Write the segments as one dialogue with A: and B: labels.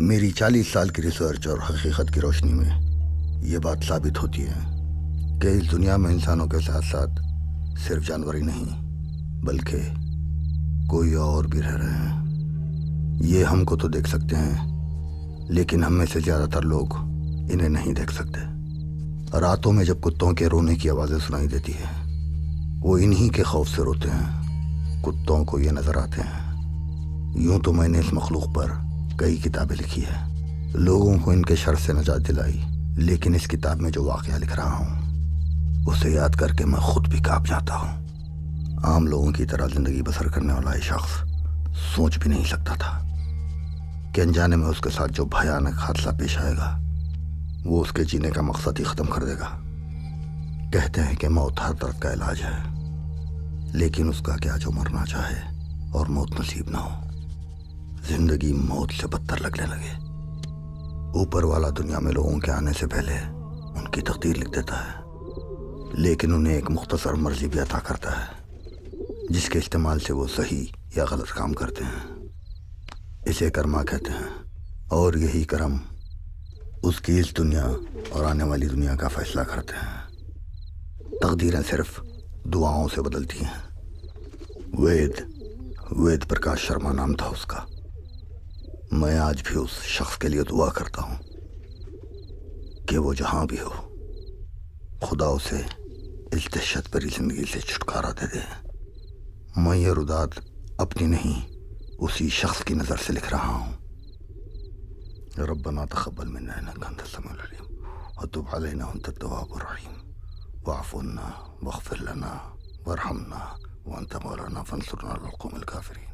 A: मेरी 40 साल की रिसर्च और हकीकत की रोशनी में ये बात साबित होती है कि इस दुनिया में इंसानों के साथ साथ सिर्फ जानवर ही नहीं बल्कि कोई और भी रह रहे हैं। ये हमको तो देख सकते हैं, लेकिन हम में से ज़्यादातर लोग इन्हें नहीं देख सकते। रातों में जब कुत्तों के रोने की आवाज़ें सुनाई देती है, वो इन्हीं के खौफ से रोते हैं। कुत्तों को ये नज़र आते हैं। यूं तो मैंने इस मखलूक पर कई किताबें लिखी है, लोगों को इनके शर से नजात दिलाई, लेकिन इस किताब में जो वाक़या लिख रहा हूँ उसे याद करके मैं खुद भी कांप जाता हूँ। आम लोगों की तरह जिंदगी बसर करने वाला ये शख्स सोच भी नहीं सकता था कि अनजाने में उसके साथ जो भयानक हादसा पेश आएगा वो उसके जीने का मकसद ही ख़त्म कर देगा। कहते हैं कि मौत हर दर्द का इलाज है, लेकिन उसका क्या जो मरना चाहे और मौत नसीब ना हो, जिंदगी मौत से बदतर लगने लगे। ऊपर वाला दुनिया में लोगों के आने से पहले उनकी तकदीर लिख देता है, लेकिन उन्हें एक मुख्तसर मर्जी भी अता करता है जिसके इस्तेमाल से वो सही या गलत काम करते हैं। इसे कर्मा कहते हैं, और यही कर्म उसकी इस दुनिया और आने वाली दुनिया का फैसला करते हैं। तकदीरें सिर्फ दुआओं से बदलती हैं। वेद प्रकाश शर्मा नाम था उसका। मैं आज भी उस शख्स के लिए दुआ करता हूँ कि वो जहाँ भी हो, खुदा उसे इस दहशत भरी जिंदगी से छुटकारा दे दे। मैं ये रुदात अपनी नहीं, उसी शख्स की नज़र से लिख रहा हूँ। रब्बना तक़ब्बल मिन्ना इन्नका अंतस समीउल अलीम व तुब अलैना व अंतत तव्वाबुर रहीम वअफ़ु अन्ना वग़फ़िर लना वरहमना व अंत मौलाना फंसुरना अलल क़ौमिल काफ़िरीन।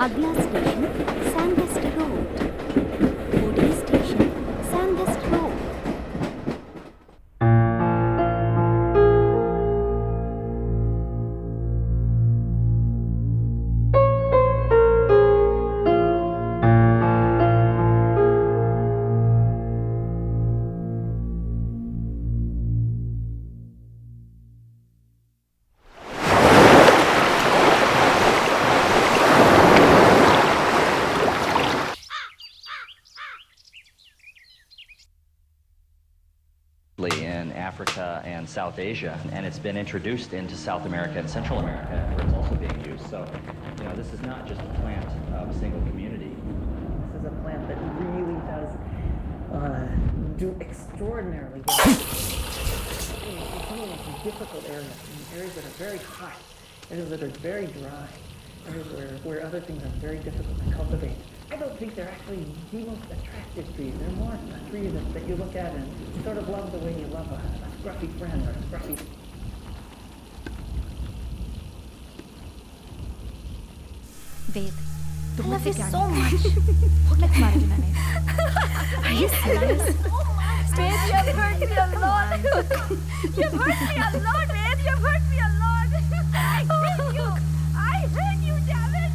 B: अगला स्टेशन सैंडस्ट रोड। बॉडी station Sandhurst road.
C: and South Asia, and it's been introduced into South America and Central America, where it's also being used. So, this is not just a plant of a single community.
D: This is a plant that really does do extraordinarily well in difficult areas, in areas that are very hot, areas that are very dry, areas where other things are very difficult to cultivate. I don't think they're actually the most attractive trees. They're more a tree that you look at and you sort of love the way you love a scruffy friend or a scruffy...
B: Ved, I love you so much. Hotel तुम्हारे बिना नहीं. Are you serious?
E: Ved, you have hurt me a lot. You have hurt me a lot, Ved. You have hurt me a lot. I hate you. I hate you, damn it.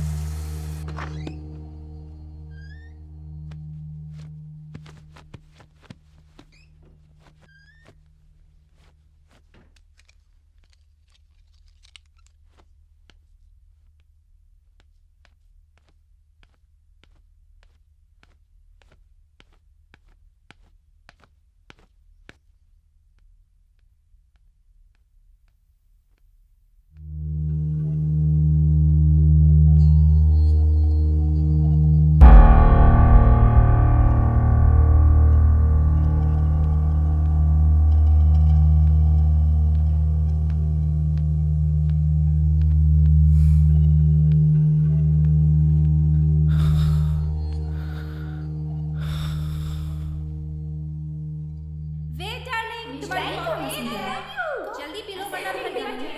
B: जल्दी P low वरना ठंडी हो जाएगी.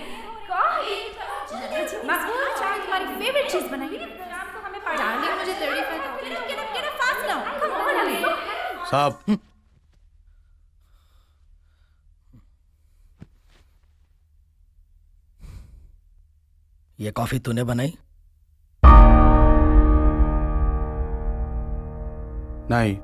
B: मखमल चाय तुम्हारी favourite चीज बनाइए. शाम को हमें पार्टी. डार्लिंग मुझे 35 get up fast now. Come on.
F: साहब ये कॉफी तूने बनाई?
G: नहीं.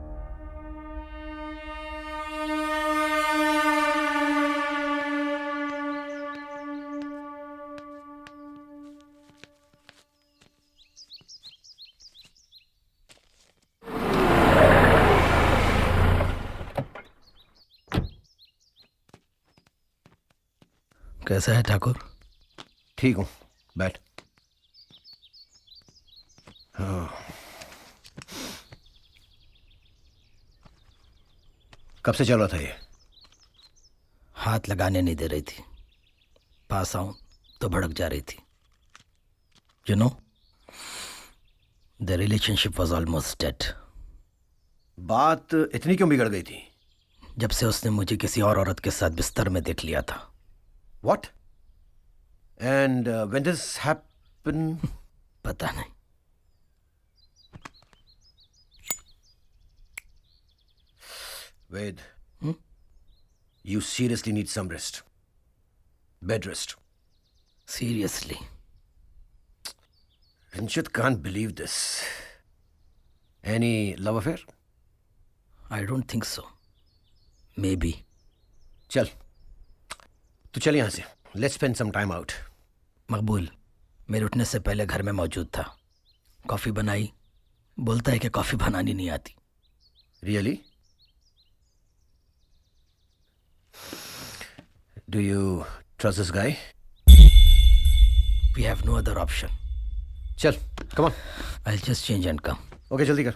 F: कैसा है ठाकुर?
G: ठीक हूँ, बैठ. हाँ. कब से चल रहा था ये?
F: हाथ लगाने नहीं दे रही थी. पास आऊं तो भड़क जा रही थी. You know, the relationship was almost dead.
G: बात इतनी क्यों बिगड़ गई थी?
F: जब से उसने मुझे किसी और औरत के साथ बिस्तर में देख लिया था.
G: What? And when this happened?
F: पता नहीं.
G: Ved, you seriously need some rest. Bed rest.
F: Seriously?
G: Ranjit can't believe this. Any love affair?
F: I don't think so. Maybe.
G: चल, तू चल यहाँ से. Let's spend some time out.
F: मकबूल मेरे उठने से पहले घर में मौजूद था. कॉफी बनाई. बोलता है कि कॉफी बनानी नहीं आती.
G: Really? Do you trust this guy?
F: We have no other option.
G: चल, come on.
F: I'll just change and come.
G: Okay, जल्दी कर.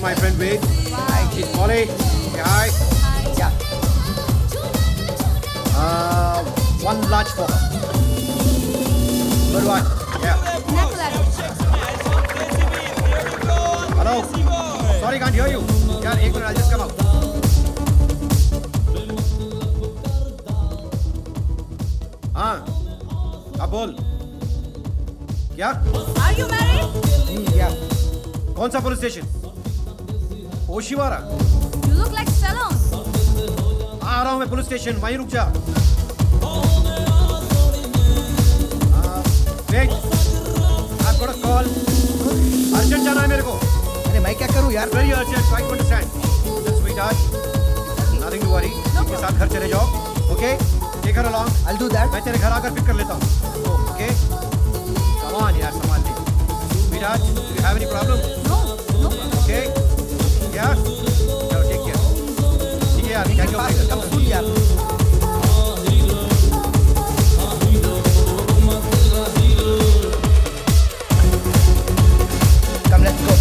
G: My friend Ved. Hi. She's Molly. Say hi.
B: Hi.
G: Yeah. One large for her. Good one. Yeah. Hello. Sorry, can't hear you. Yeah, एक minute. I'll just come out. बोल क्या
E: Are you married?
G: क्या कौन सा police station? Oshiwara.
E: You look like Stallone.
G: आ रहा हूँ मैं पुलिस स्टेशन, वहीं रुक जा। Wait, I've got a call. Urgent जाना है मेरे को।
F: अरे मैं क्या करूँ यार?
G: Very urgent, try to understand. Listen, sweetheart, nothing to worry. इसके साथ घर चले जाओ, okay? Take her along.
F: I'll do that.
G: मैं तेरे घर आकर पिक कर लेता हूँ, okay? Come on यार, संभाल ले। Sweetheart, do you have any problem?
E: No, no.
G: Okay? Yeah? चलो, take care. ठीक है यार, thank you.
F: कम सुन यार। Come, let's go.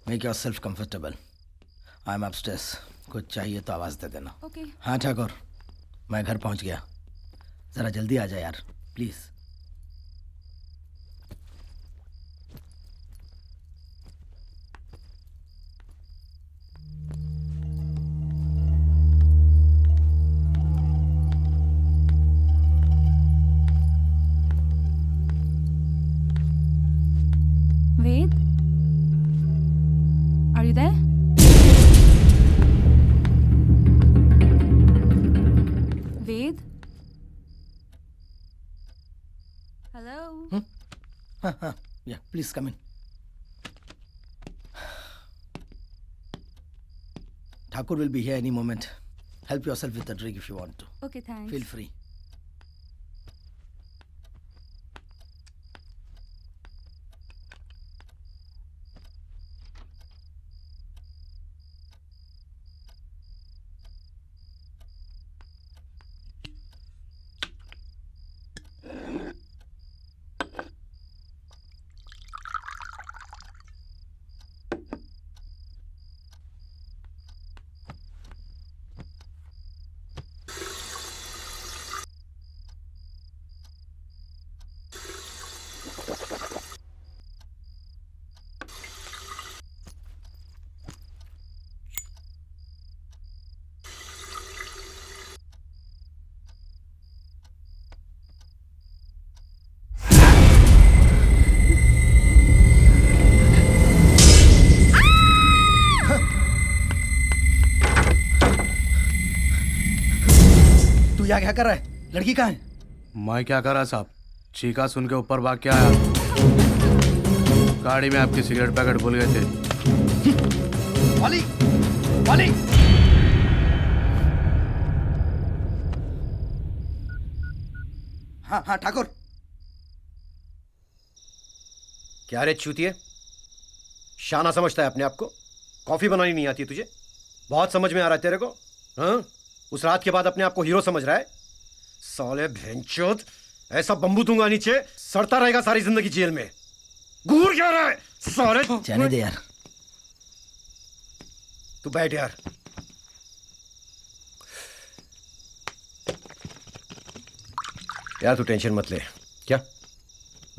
F: Make yourself comfortable. I'm upstairs. कुछ चाहिए तो आवाज दे देना।
E: Okay.
F: हाँ ठाकुर, मैं घर पहुंच गया। जरा जल्दी आ जा यार, please.
E: Ved? Are you there? Ved? Hello?
F: Yeah, please come in. Thakur will be here any moment. Help yourself with a drink if you want to.
E: Okay, thanks.
F: Feel free. यहाँ क्या कर रहा है? लड़की कहाँ है?
H: मैं क्या कर रहा साहब, चीखा सुन के ऊपर भाग के आया। गाड़ी में आपके सिगरेट पैकेट भूल गए थे।
F: वाली, वाली। हाँ हाँ ठाकुर।
G: क्या रे चूतिए, शाना समझता है अपने आप को? कॉफी बनानी नहीं आती है तुझे? बहुत समझ में आ रहा है तेरे को? हाँ, उस रात के बाद अपने आप को हीरो समझ रहा है? साले भेंचोद, ऐसा बम्बू दूंगा नीचे, सड़ता रहेगा सारी जिंदगी जेल में। घूर क्या रहा है साले?
F: जाने दे यार।
G: तू बैठ यार। यार तू टेंशन मत ले। क्या?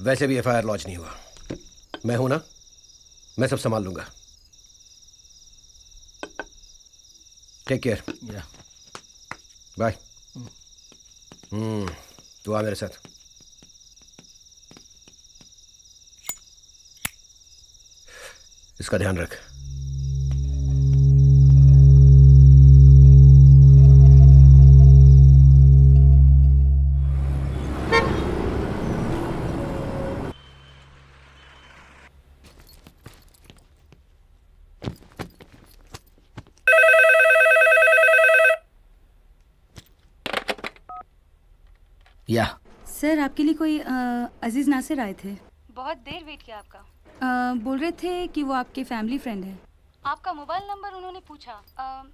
G: वैसे भी एफआईआर लॉन्च नहीं हुआ। मैं हूं ना, मैं सब संभाल लूंगा। Take care. बाय। तू आ मेरे साथ। इसका ध्यान रख।
F: या
E: सर, आपके लिए कोई अजीज नासिर आए थे। बहुत देर वेट किया आपका। बोल रहे थे कि वो आपके फैमिली फ्रेंड है। आपका मोबाइल नंबर उन्होंने पूछा,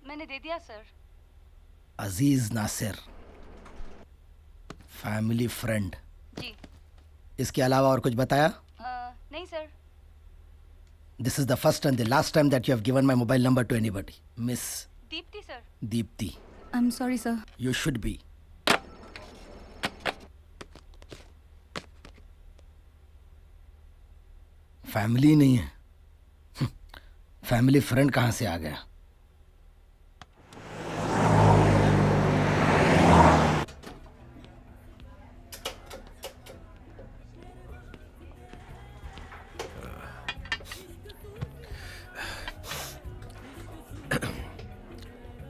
E: मैंने दे दिया सर।
F: अजीज नासिर, फैमिली फ्रेंड।
E: जी।
F: इसके अलावा और कुछ बताया?
E: नहीं sir.
F: This is the first and the last time that you have given my mobile number two anybody. Miss
E: Deepti sir.
F: Deepti.
E: I am sorry sir.
F: You should be. Family नहीं है, family friend कहाँ से आ गया?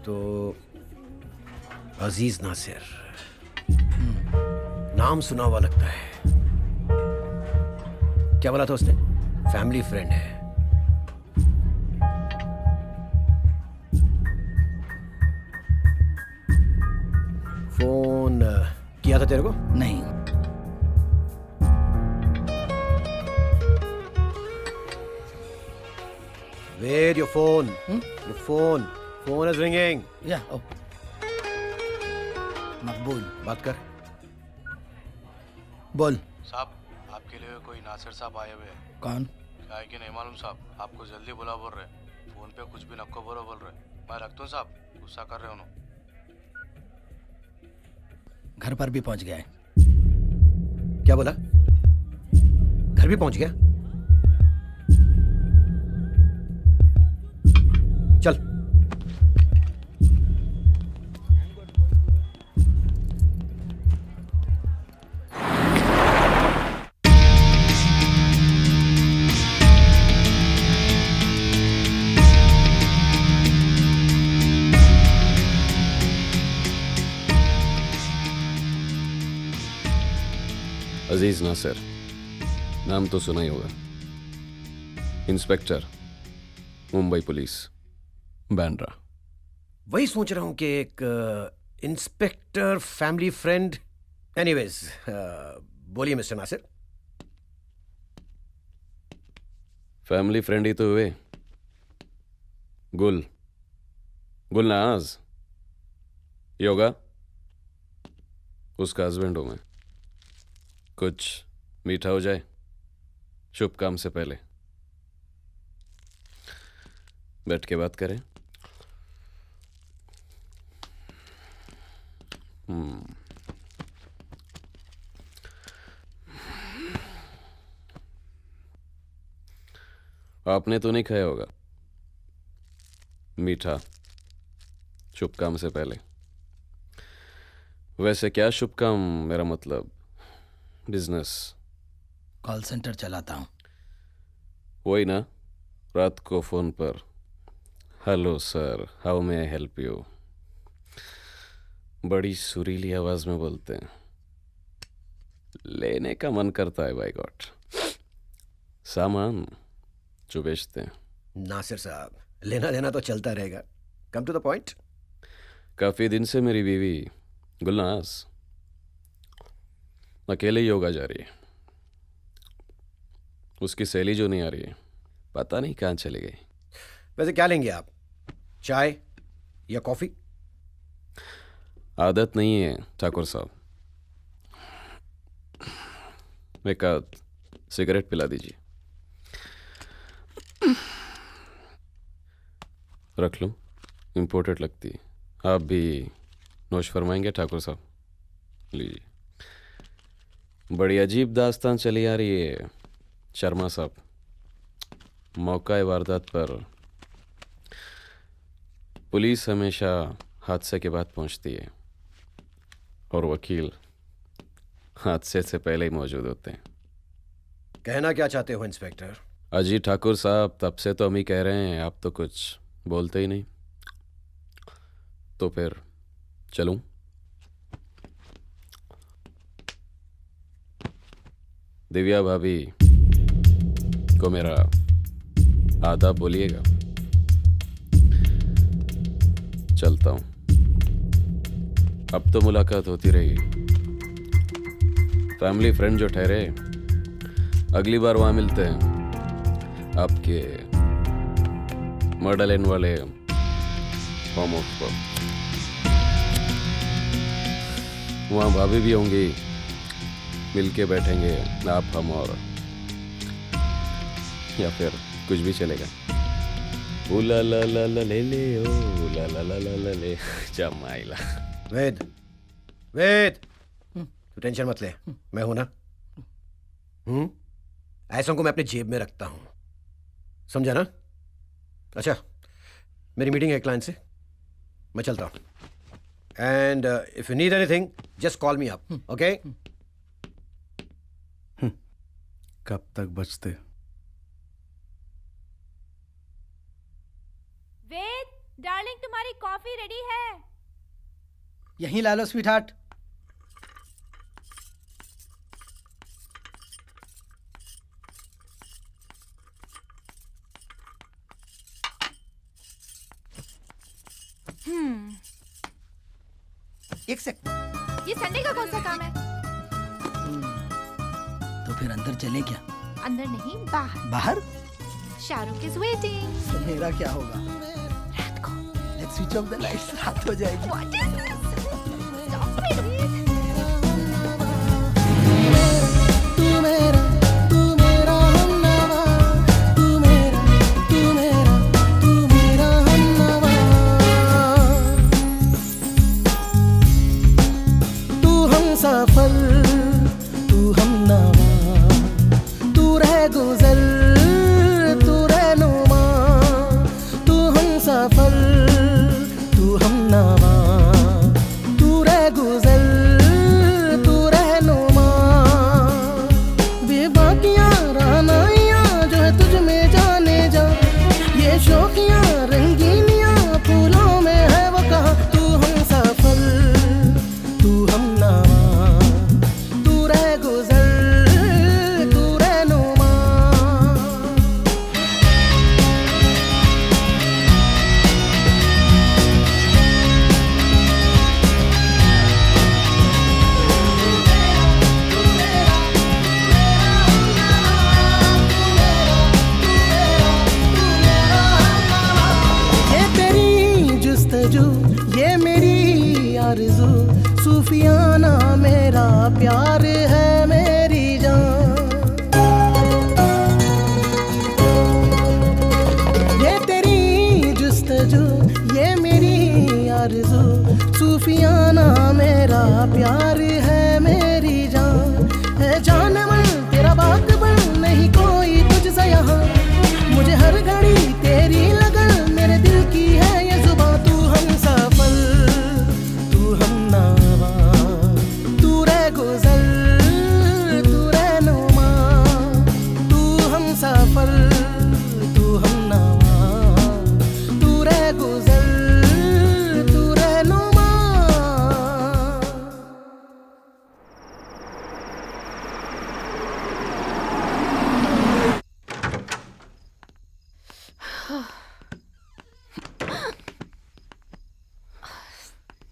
G: तो अजीज नासिर, नाम सुना हुआ लगता है। क्या बोला था उसने? फैमिली फ्रेंड है। फोन किया था तेरे को?
F: नहीं।
G: Where your phone? Your phone. Phone is ringing.
F: या ओ, मकबूल,
G: बात कर।
F: बोल।
H: साहब, आपके लिए कोई नासिर साहब आए हुए हैं।
F: कौन?
H: क्या है कि नहीं मालूम साहब, आपको जल्दी बुला बोल रहे। फोन पे कुछ भी नक्को बोलो बोल रहे। मैं रखता हूँ साहब, गुस्सा कर रहे हो ना।
F: घर पर भी पहुंच गया है।
G: क्या बोला? घर भी पहुंच गया? चल।
I: अजीज नासिर, नाम तो सुना ही होगा। Inspector, Mumbai police, Bandra.
G: वही सोच रहा हूं कि एक इंस्पेक्टर फैमिली फ्रेंड। एनीवेज, बोलिए मिस्टर नासिर।
I: फैमिली फ्रेंड ही तो हुए। गुलनाज योगा, उसका हस्बैंड हूं मैं। कुछ मीठा हो जाए शुभ काम से पहले। बैठ के बात करें। आपने तो नहीं खाया होगा मीठा शुभ काम से पहले। वैसे क्या शुभ काम? मेरा मतलब बिजनेस।
F: कॉल सेंटर चलाता हूँ।
I: वही ना, रात को फोन पर hello sir, how may I help you, बड़ी सुरीली आवाज में बोलते हैं। लेने का मन करता है। बाय गॉड, सामान जो बेचते हैं।
G: नासिर साहब, लेना देना तो चलता रहेगा। Come to the point.
I: काफी दिन से मेरी बीवी गुलनाज अकेले ही योगा जा रही है। उसकी सहेली जो नहीं आ रही है, पता नहीं कहाँ चली गई।
G: वैसे क्या लेंगे आप, चाय या कॉफी?
I: आदत नहीं है ठाकुर साहब, एक आध सिगरेट पिला दीजिए। रख लूं, इम्पोर्टेड लगती है। आप भी नोश फरमाएंगे ठाकुर साहब? लीजिए। बड़ी अजीब दास्तान चली आ रही है शर्मा साहब। मौका वारदात पर पुलिस हमेशा हादसे के बाद पहुंचती है और वकील हादसे से पहले ही मौजूद होते हैं।
G: कहना क्या चाहते हो इंस्पेक्टर?
I: अजी ठाकुर साहब, तब से तो हम ही कह रहे हैं, आप तो कुछ बोलते ही नहीं। तो फिर चलूं? दिव्या भाभी को मेरा आदाब बोलिएगा। चलता हूं, अब तो मुलाकात होती रही। फैमिली फ्रेंड जो ठहरे, अगली बार वहां मिलते हैं आपके मर्डर लेन वाले फार्म हाउस पर। वहां भाभी भी होंगी, मिलके बैठेंगे आप हम, और या फिर कुछ भी चलेगा। ओ ला ला ला ला ले ले, ओ ला ला ला ला ला ले जमाइला।
G: वेद, वेद, तू टेंशन मत ले, मैं हूं ना। ऐसों को मैं अपनी जेब में रखता हूं, समझा ना? अच्छा, मेरी मीटिंग है क्लाइंट से, मैं चलता हूं। And if you need anything just call me up, okay?
H: कब तक बचते?
B: वेद, डार्लिंग तुम्हारी कॉफी रेडी है।
F: यहीं ला लो स्वीट हार्ट। एक सेकंड।
B: ये संडे का कौन सा काम है?
F: तो फिर अंदर चले क्या?
B: अंदर नहीं, बाहर।
F: बाहर?
B: Shahrukh is waiting.
F: तो मेरा क्या होगा?
B: रात को।
F: Let's switch off the lights, रात हो जाएगी।
B: What is this? Stop it.
J: सफल तू हम नवा, तू रह गुजर तू रहनुमा, तू हम सफल तू हम नवा, तू रह गुजर तू रहनुमा। बेबाकियां रानाइयां जो है तुझ में जाने जा, ये शौकियां रंगीनियां फूलों में है वो कहा। तू हम सफल तू हम नवा, ये मेरी आरज़ू, सूफियाना मेरा प्यार है मेरी जान। ये तेरी जुस्तजू, ये मेरी आरज़ू, सूफियाना मेरा प्यार है मेरी जान। है जान मन तेरा बाकबल, नहीं कोई तुझसे यहाँ, मुझे हर घड़ी तेरी लगन, मेरे दिल की है ये जुबां। तू हम सफल तू हम नवा, तू रह गुजर तू रहनुमा, तू हम सफल तू हम नवा, तू रह गुजर तू रहनुमा।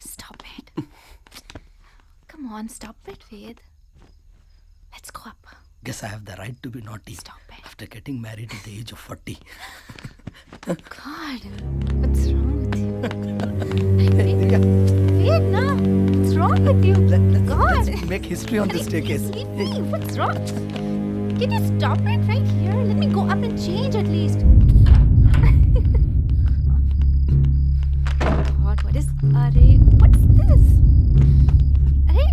B: Stop it. Come on, stop it, Ved. Let's go up.
F: Guess I have the right to be naughty.
B: Stop it.
F: After getting married at the age of 40.
B: God, what's wrong with you? Ved, no. What's wrong with you? God.
F: Let's make history on this staircase.
B: Leave me. What's wrong? Can you stop it right here? Let me go up and change at least. God, what is... Arey, what's this? Arey?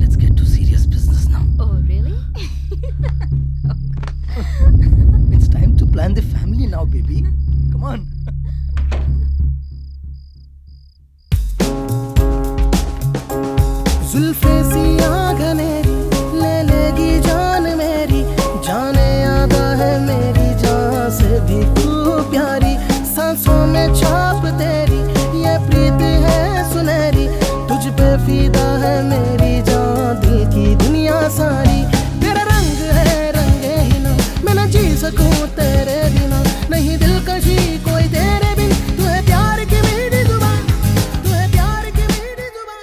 F: Let's get to serious business now.
B: Oh, really?
F: It's time to plan the family now, baby. Come on.
J: जुल्फे सियाह घनेरी ले लेगी जान मेरी, जाने आदा है मेरी जान से भी तू प्यारी। सांसों में छाप तेरी ये प्रीत है सुनहरी, तुझ पे फीदा है मेरी जान, दिल की दुनिया सारी। तेरा रंग है रंगे ही ना, मैं ना जी सकूं तेरे बिना, नहीं दिलकशी कोई तेरे बिन। तू है प्यार की मीठी जुबान, तू है प्यार की मीठी जुबान।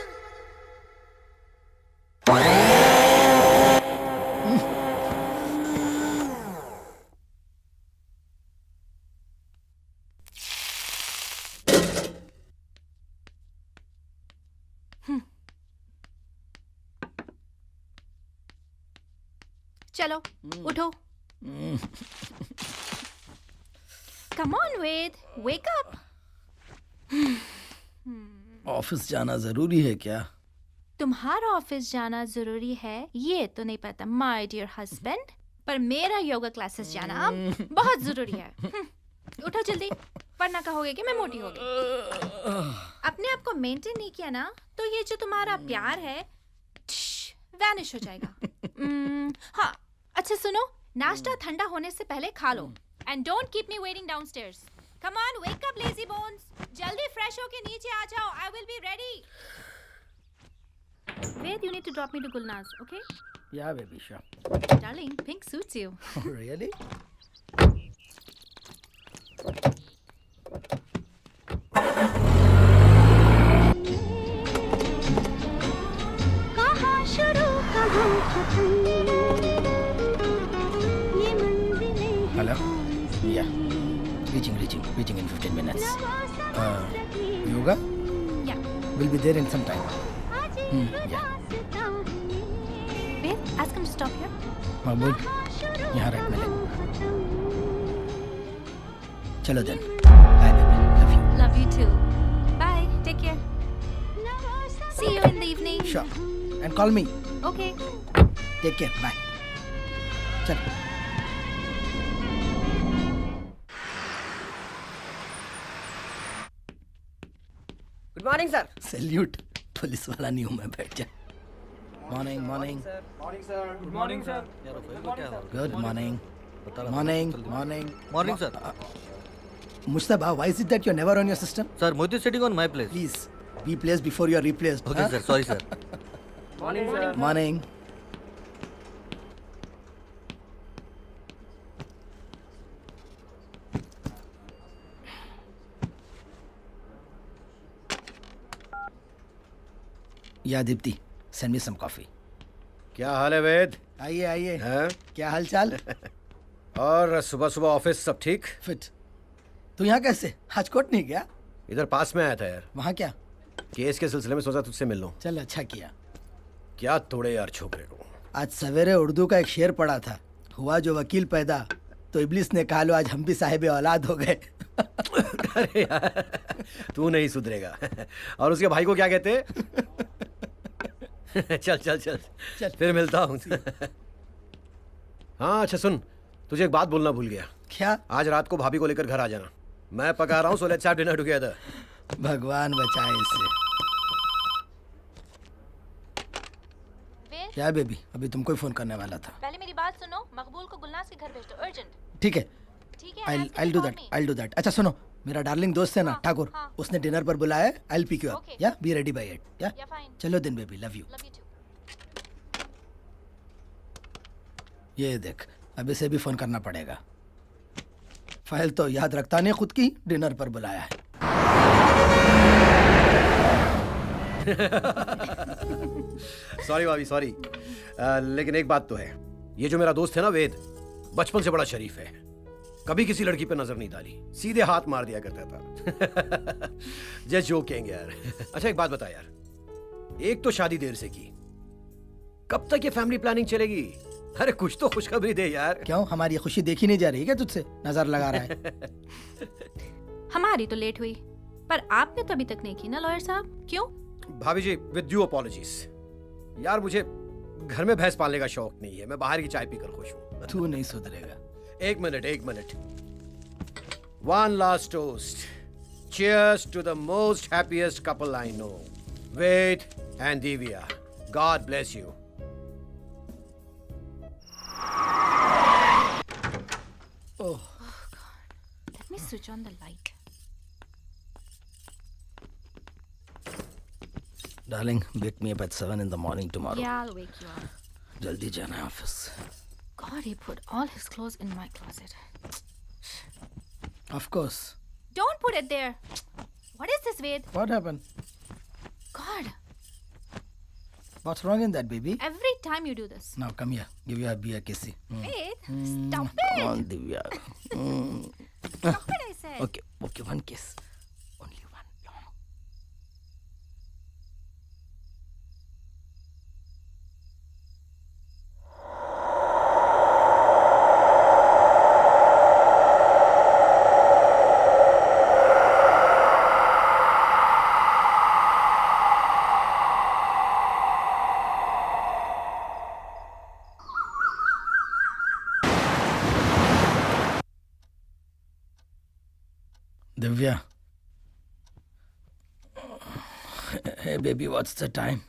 B: चलो, उठो. Come on, Ved. Wake up.
F: Office जाना जरूरी है क्या?
B: तुम्हारा ऑफिस जाना जरूरी है ये तो नहीं पता माय डियर हस्बैंड, पर मेरा योगा क्लासेस जाना बहुत जरूरी है। उठो जल्दी, वरना कहोगे कि मैं मोटी हो गई। अपने आप को मेंटेन नहीं किया ना तो ये जो तुम्हारा प्यार है वैनिश हो जाएगा। हाँ अच्छा सुनो, नाश्ता ठंडा होने से पहले खा लो and don't keep me waiting downstairs. Come on, wake up lazy bones, जल्दी फ्रेश होके नीचे आ जाओ, I will be ready. Wait, you need to drop me to Gulnaz, okay?
F: Yeah, baby, sure.
B: Darling, pink suits you.
F: Really? Hello? Yeah. Reaching in 15 minutes. Yoga?
B: Yeah.
F: We'll be there in some time. Yeah.
B: Wait, ask him to stop here.
F: हाँ बोल, यहाँ रख मिले। चलो then. Bye baby, love you.
B: Love you too. Bye, take care. See you in the evening.
F: Sure. And call me.
B: Okay.
F: Take care. Bye. चलो.
K: Good morning sir.
F: Salute, police वाला नहीं हूँ मैं, बैठ जा। Morning morning
K: morning sir. Good morning sir.
F: Good morning
K: morning sir.
F: Mustafa, why is it that you're never on your system?
K: Sir, Modi is sitting on my place.
F: Please, be placed before you are replaced.
K: Okay, sir. Sorry, sir.
D: Morning, sir.
F: Morning. Yeah, Dipti, send me some coffee.
G: क्या हाल है वेद?
F: आइए आइए।
G: हैं?
F: क्या हाल चाल?
G: और सुबह सुबह ऑफिस सब ठीक?
F: फिट। तू यहाँ कैसे? आज कोट नहीं गया?
G: इधर पास में आया था यार,
F: वहाँ क्या?
G: केस के सिलसिले में सोचा तुझसे मिल लूं।
F: चल अच्छा किया।
G: क्या तोड़े यार छोकरे को।
F: आज सवेरे उर्दू का एक शेर पढ़ा था, हुआ जो वकील पैदा तो इब्लिस ने कहा लो आज हम भी साहिब औलाद हो गए।
G: अरे यार तू नहीं सुधरेगा। और उसके भाई को क्या कहते? चल चल चल
F: चल।
G: फिर मिलता हूँ। हाँ अच्छा सुन, तुझे एक बात बोलना भूल गया।
F: क्या?
G: आज रात को भाभी को लेकर घर आ जाना, मैं पका रहा हूँ, so let's have dinner together.
F: भगवान बचाए इससे। क्या बेबी, अभी तुमको ही फोन करने वाला था।
B: पहले मेरी बात सुनो, मकबूल को गुलनाज के घर भेज दो, अर्जेंट।
F: ठीक है, I'll do that। अच्छा सुनो, मेरा डार्लिंग दोस्त है ना ठाकुर, उसने डिनर पर बुलाया है, I'll pick you up। या बी रेडी बाय 8। या चलो दिन बेबी, लव यू। ये देख, अब इसे भी फोन करना पड़ेगा, फाइल तो याद रखता नहीं खुद की, डिनर पर बुलाया है।
G: सॉरी भाभी सॉरी, लेकिन एक बात तो है, ये जो मेरा दोस्त है ना वेद, बचपन से बड़ा शरीफ है, कभी किसी लड़की पे नजर नहीं डाली, सीधे हाथ मार दिया करता था। जस्ट जोकिंग यार। अच्छा एक बात बता यार, एक तो शादी देर से की, कब तक ये फैमिली प्लानिंग चलेगी? अरे कुछ तो खुशखबरी दे यार।
F: क्यों, हमारी खुशी देखी नहीं जा रही क्या तुझसे? नजर लगा रहा है।
B: हमारी तो लेट हुई, पर आपने तो अभी तक नहीं की ना लॉयर साहब, क्यों?
G: भाभी जी विद ड्यू अपॉलॉजीज, यार मुझे घर में भैंस पालने का शौक नहीं है, मैं बाहर की चाय पीकर खुश हूँ।
F: तू नहीं सुधरेगा।
G: एक minute. One last toast. Cheers to the most happiest couple I know, Ved and Divya. God bless you.
F: Oh
B: God. Let me switch on the light.
F: Darling, wake me up at 7 in the morning tomorrow.
B: Yeah, I'll wake you up.
F: जल्दी जाना है office.
B: God, he put all his clothes in my closet.
F: Of course.
B: Don't put it there. What is this, Ved?
F: What happened?
B: God,
F: What's wrong in that, baby?
B: every time you do this.
F: Now come here, give you a beer kissy.
B: Ved, stop it.
F: Come on, Divya.
B: Stop it, I said.
F: Okay, one kiss. Only one long. Divya, hey baby, what's the time?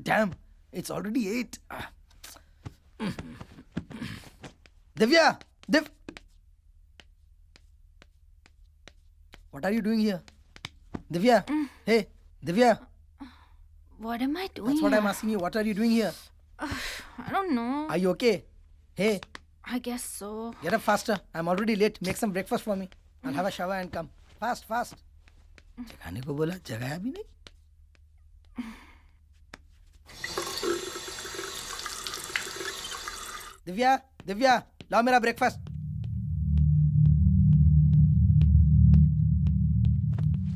F: Damn, it's already 8. Divya, what are you doing here? Divya, hey, Divya.
B: What am I doing?
F: That's what I'm
B: here?
F: asking you. What are you doing here?
B: I don't know.
F: Are you okay? Hey,
B: I guess so.
F: get up faster. I'm already late. Make some breakfast for me. I'll have a shower and come. Fast, fast. जगाने को बोला, जगाया भी नहीं. दिव्या, दिव्या, लाओ मेरा breakfast.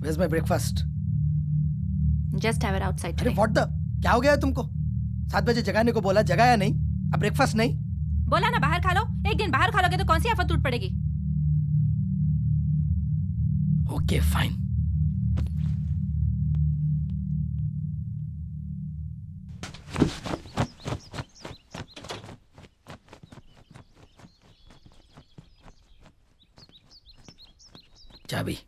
F: Where's my breakfast?
B: Just have it outside
F: अरे
B: today.
F: What the, क्या हो गया है तुमको? 7 बजे जगाने को बोला, जगाया नहीं. अब ब्रेकफास्ट नहीं.
B: बोला ना बाहर खा लो. एक दिन बाहर खा लोगे तो कौन सी आफत टूट पड़ेगी?
F: Okay fine. चाबी.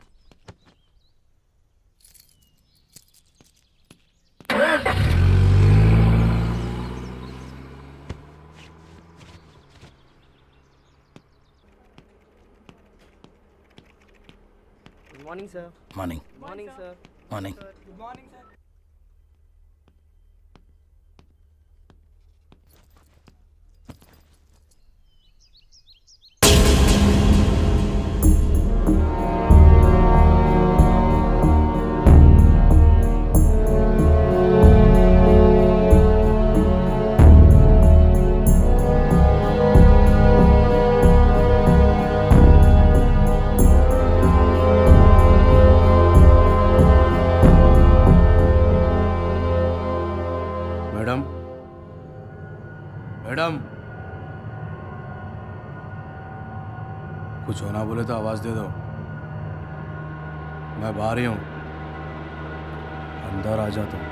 K: Good morning, sir.
F: Morning.
K: Morning, sir.
F: Morning.
K: Good morning, sir.
H: Madam, madam, कुछ होना बोले तो आवाज दे दो. मैं बाहर ही हूँ, अंदर आ जाता हूँ.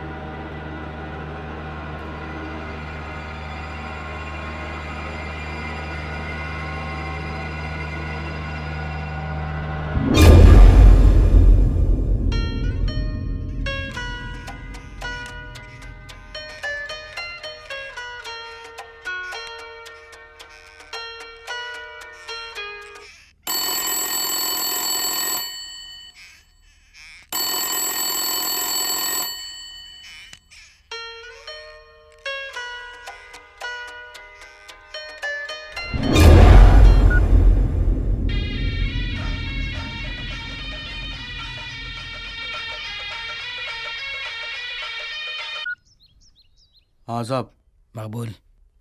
H: हाँ साहब.
F: मकबूल,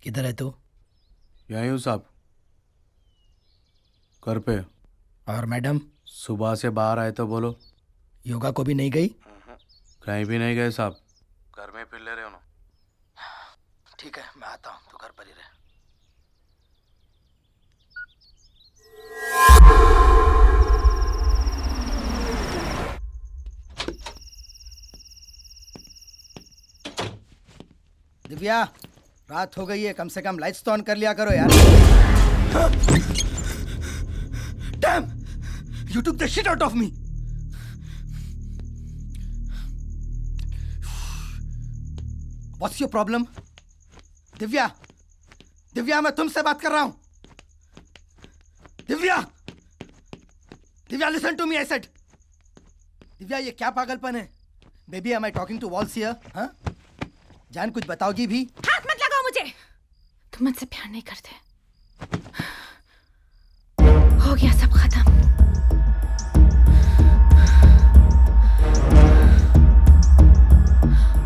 F: किधर है तू?
H: यहीं हूँ साहब, घर पे.
F: और मैडम?
H: सुबह से बाहर आए तो बोलो.
F: योगा को भी नहीं गई?
H: कहीं भी नहीं गए साहब, घर में फिर ले रहे हो ना.
F: ठीक है, मैं आता हूँ, तू घर पर ही रह. दिव्या, रात हो गई है, कम से कम लाइट्स तो ऑन कर लिया करो यार. Damn! You took the shit out of me. What's your problem? Divya, Divya, मैं तुमसे बात कर रहा हूं. Divya, Divya, listen to me, I said. Divya, ये क्या पागलपन है? Baby, am I talking to walls here? हाँ? जान कुछ बताओगी भी?
B: हाथ मत लगाओ मुझे. तुम मुझसे प्यार नहीं करते. हो गया सब खत्म.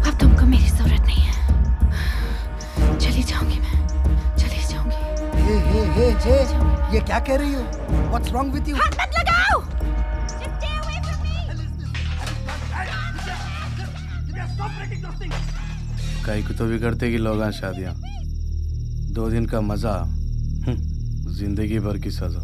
B: अब तुमको मेरी जरूरत नहीं है. चली जाऊंगी मैं. चली जाऊंगी.
F: हे, ये क्या कह रही हो? What's wrong with you?
B: हाथ मत लगाओ. Just stay away from me.
F: Stop breaking those things.
H: कहीं को तो भी करते कि लोग शादियाँ. 2 दिन का मजा, जिंदगी भर की सजा.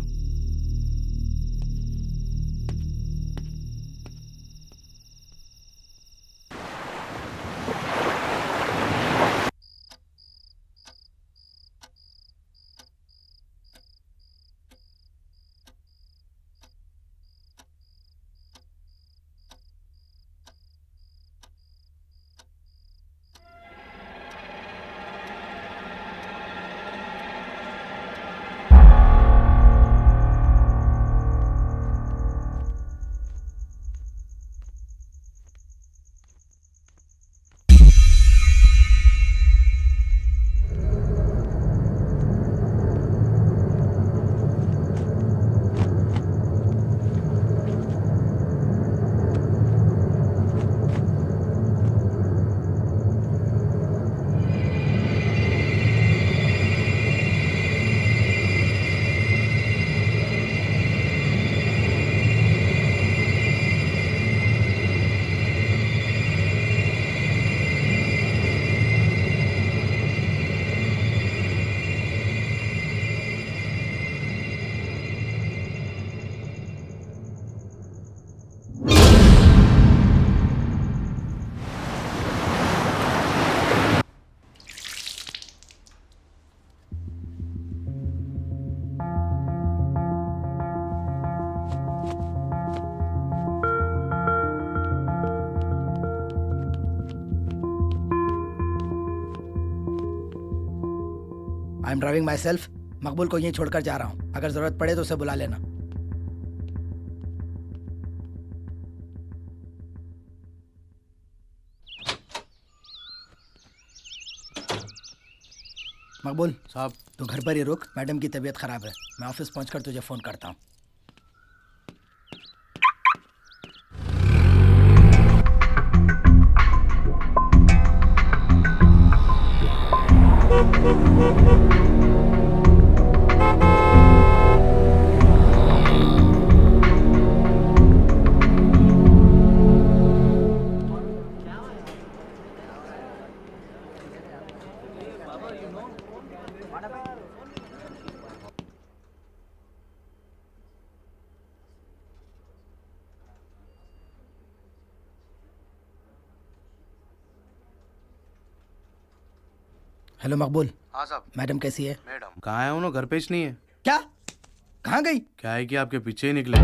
F: I am driving my self. मकबूल को यहीं छोड़कर जा रहा हूँ, अगर जरूरत पड़े तो उसे बुला लेना। मकबूल
H: साहब
F: तू घर पर ही रुक, मैडम की तबीयत खराब है, मैं ऑफिस पहुंचकर तुझे फोन करता हूँ। हेलो मकबूल।
H: हाँ साहब।
F: मैडम कैसी है?
H: मैडम कहाँ है? उन्होंने घर पे ही नहीं है।
F: क्या? कहाँ गई?
H: क्या है कि आपके पीछे ही निकले।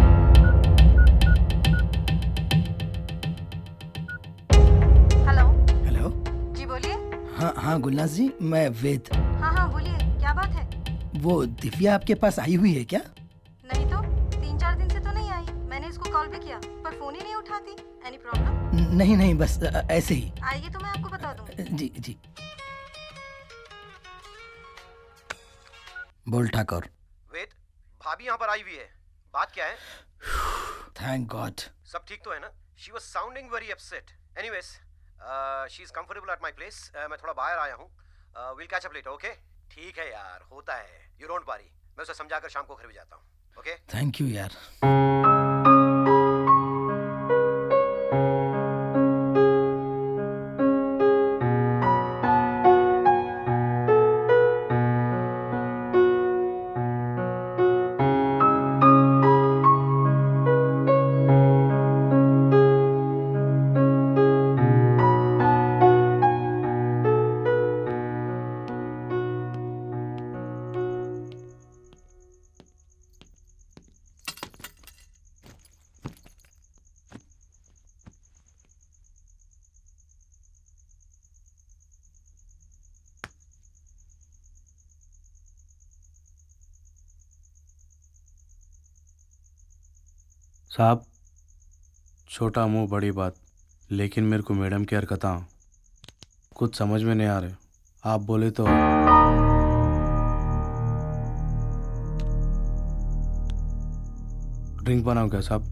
E: Hello
F: hello.
E: जी बोलिए।
F: हाँ हाँ गुलनाज जी, मैं वेद।
E: हाँ हाँ बोलिए, क्या बात है?
F: वो दिव्या आपके पास आई हुई है क्या?
E: नहीं तो 3-4 दिन से तो नहीं आई। मैंने इसको कॉल भी किया पर फोन ही नहीं उठाती। Any problem?
F: नहीं नहीं, बस ऐसे ही।
E: आइए तो मैं आपको बता दूँ।
F: जी जी। बोल ठाकुर।
G: वेद, भाभी यहाँ पर आई हुई है, बात क्या है?
F: Thank God.
G: सब ठीक तो है ना? She was sounding very upset. Anyways, she is comfortable at my place. मैं थोड़ा बाहर आया हूँ। Will catch up later, okay? ठीक है यार, होता है, यू डोंट वरी। मैं उसे समझाकर शाम को घर भी जाता हूँ, ओके?
F: थैंक यू यार।
H: साहब छोटा मुंह बड़ी बात, लेकिन मेरे को मैडम की हरकतें कुछ समझ में नहीं आ रहे। आप बोले तो। ड्रिंक बनाओ क्या साहब?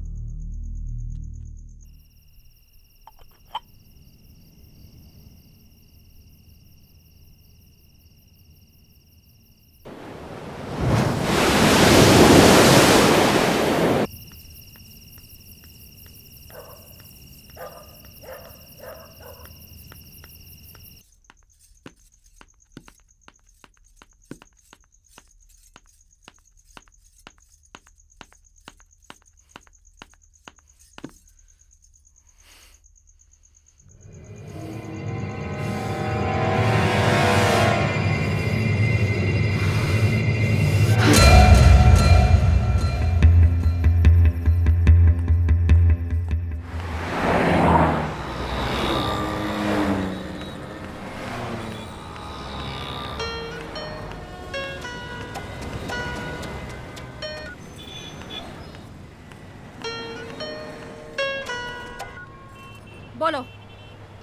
B: बोलो।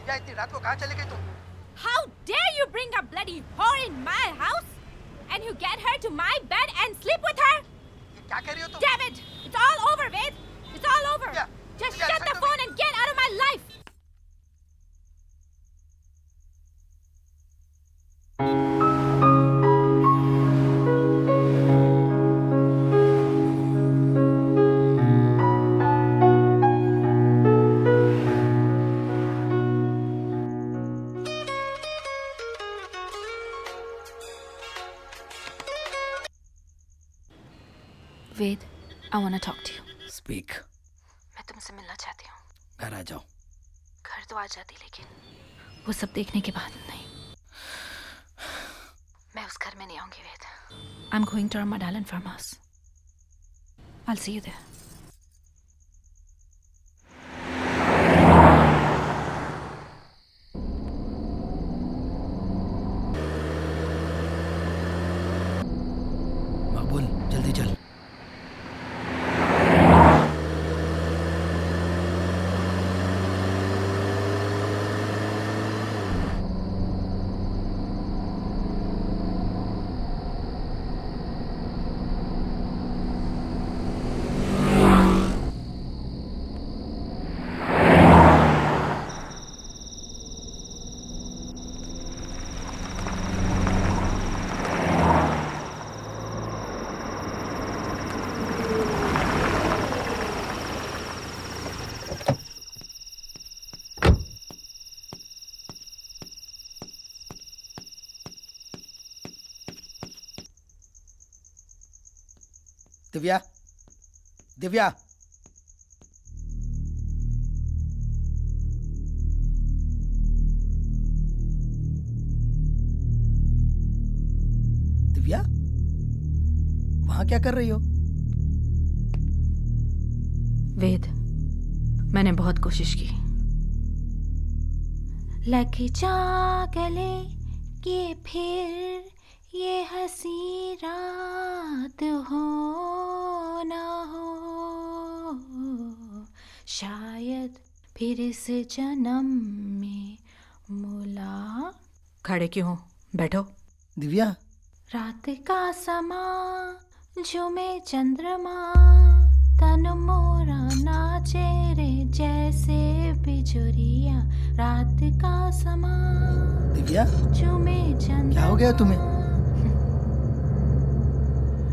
F: क्या इतनी रात को कहाँ चले गई तुम?
B: How dare you bring a bloody whore in my house and you get her to my bed and sleep with her?
F: ये क्या कह रही हो तुम?
B: Damn it! It's all over, Ved. It's all over.
F: Yeah.
B: Just
F: Yeah,
B: shut the
F: listen to
B: phone and get out of my life. Ved, I want to talk to you.
F: Speak.
B: मैं तुमसे मिलना चाहती हूँ।
F: घर आ जाओ।
B: घर तो आ जाती लेकिन वो सब देखने के बाद नहीं। मैं उस घर में नहीं आऊंगी वेद। I'm going to our Madalan farmhouse. I'll see you there.
F: Divya, Divya, Divya, वहां क्या कर रही हो?
B: वेद, मैंने बहुत कोशिश की। लग जा गले कि फिर ये हंसी रात हो ना हो, शायद फिर इस जन्म में मुला। खड़े क्यों हो? बैठो।
F: दिव्या,
B: रात का समा झूमे चंद्रमा, तन मोरा नाचे रे जैसे बिजुरिया। रात का समा
F: दिव्या,
B: झूमे चंद्रमा।
F: क्या हो गया तुम्हें?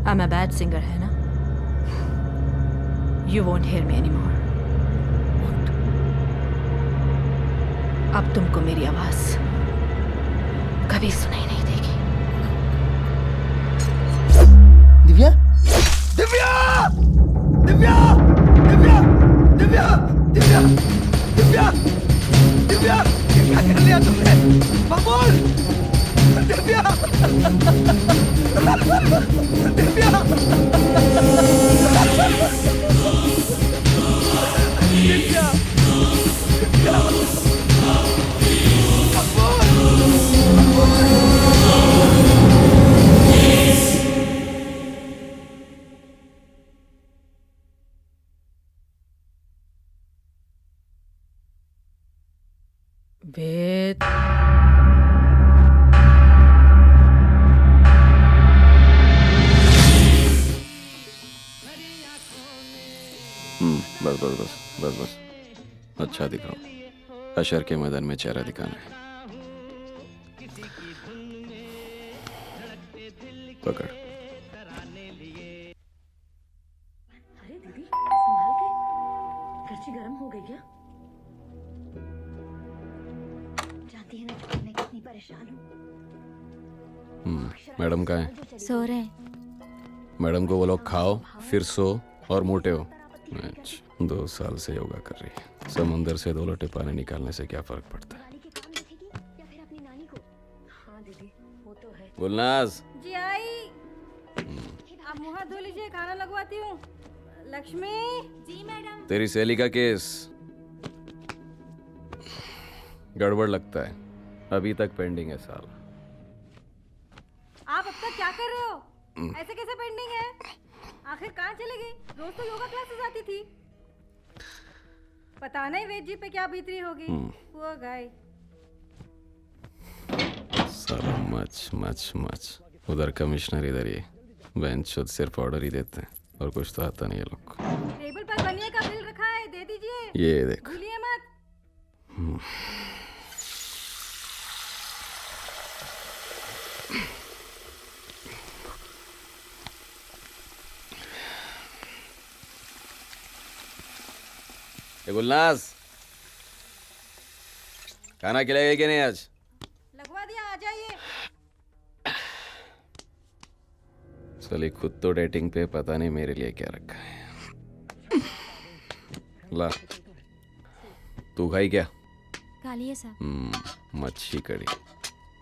B: I'm a bad singer, है ना? You won't hear me anymore.
F: What?
B: अब तुमको मेरी आवाज कभी सुनाई नहीं देगी।
F: दिव्या, दिव्या, दिव्या, दिव्या, दिव्या, दिव्या, दिव्या, दिव्या, क्या कर लिया तुमने? मकबूल, दिव्या, दिव्या, दिव्या, दिव्या,
B: वेद,
I: बस बस बस बस बस, अच्छा दिखाओ। अशर के मैदान में चेहरा दिखाना है। पकड़।
E: अरे दीदी, संभाल के, मिर्ची गरम हो गई क्या? जानती है ना मैं कितनी परेशान हूँ।
I: मैडम कहाँ है?
B: सो रहे।
I: मैडम को बोलो खाओ फिर सो और मोटे हो। अच्छा, 2 साल से योगा कर रही है। समुंदर से 2 लोटे पानी निकालने से क्या फर्क पड़ता है? गुलनाज
E: जी आई। आप मुंह हाथ धो लीजिए, खाना लगवाती हूँ। लक्ष्मी जी मैडम।
I: तेरी सहेली का केस गड़बड़ लगता है, अभी तक पेंडिंग है साला।
E: आप अब तक क्या कर रहे हो? ऐसे कैसे पेंडिंग है? आखिर कहाँ चली गई? रोज तो योगा क्लासेस आती थी। पता नहीं वेद जी पे क्या बीतरी होगी। वो गाय
I: साला मच मच मच। उधर कमिश्नर, इधर ये बेंचोद सिर्फ ऑर्डर ही देते हैं और कुछ तो आता नहीं है लोग को।
E: टेबल पर बनिए का बिल रखा है, दे दीजिए।
I: ये देख,
E: भूलिए मत।
I: गुलनाज, खाना खिलाएगी कि नहीं आज?
E: लगवा दिया, आ जाइए।
I: साली खुद तो डेटिंग पे, पता नहीं मेरे लिए क्या रखा है। ला, तू खाई क्या?
B: खा लिए सर।
I: मच्छी कड़ी।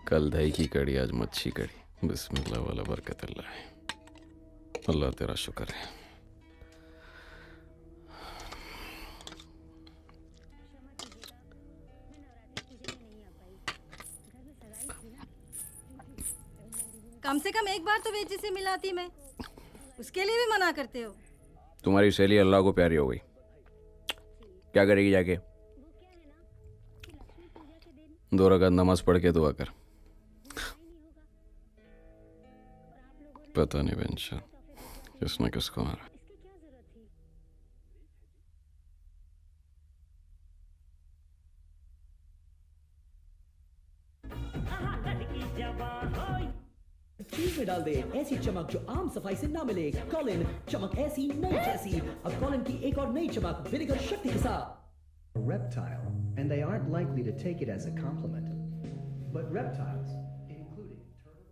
I: कल दही की कड़ी, आज मच्छी कड़ी। बिस्मिल्लाह वाला बरकत अल्लाह है। अल्लाह तेरा शुक्र है।
E: कम से कम एक बार तो वेद जी से मिलाती मैं, उसके लिए भी मना करते हो।
I: तुम्हारी सहेली अल्लाह को प्यारी हो गई, क्या करेगी जाके? 2 रकात नमाज पढ़ के दुआ कर। पता नहीं बेंचा किसने किसको मारा।
L: चीज में डाल दे ऐसी चमक जो आम सफाई से ना मिले। कॉलिन, चमक ऐसी नई जैसी। अब कॉलिन की एक और नई चमक विनेगर शक्ति के साथ।
M: Reptile, and they aren't likely to take it as a compliment. But reptiles, including turtles.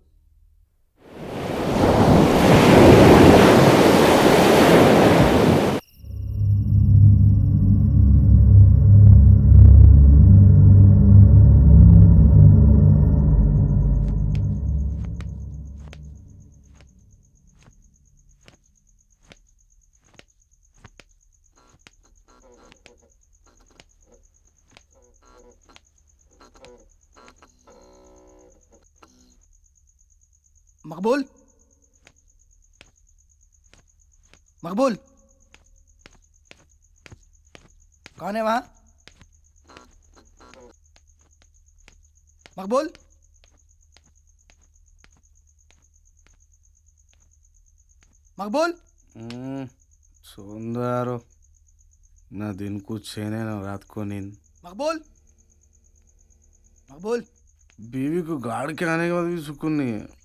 F: मकबूल, मकबूल, कौन है वहां? मकबूल, मकबूल।
H: सोंदो यारो, ना दिन को चैन है ना रात को नींद।
F: मकबूल, मकबूल।
H: बीवी को गाड़ के आने के बाद भी सुकून नहीं है।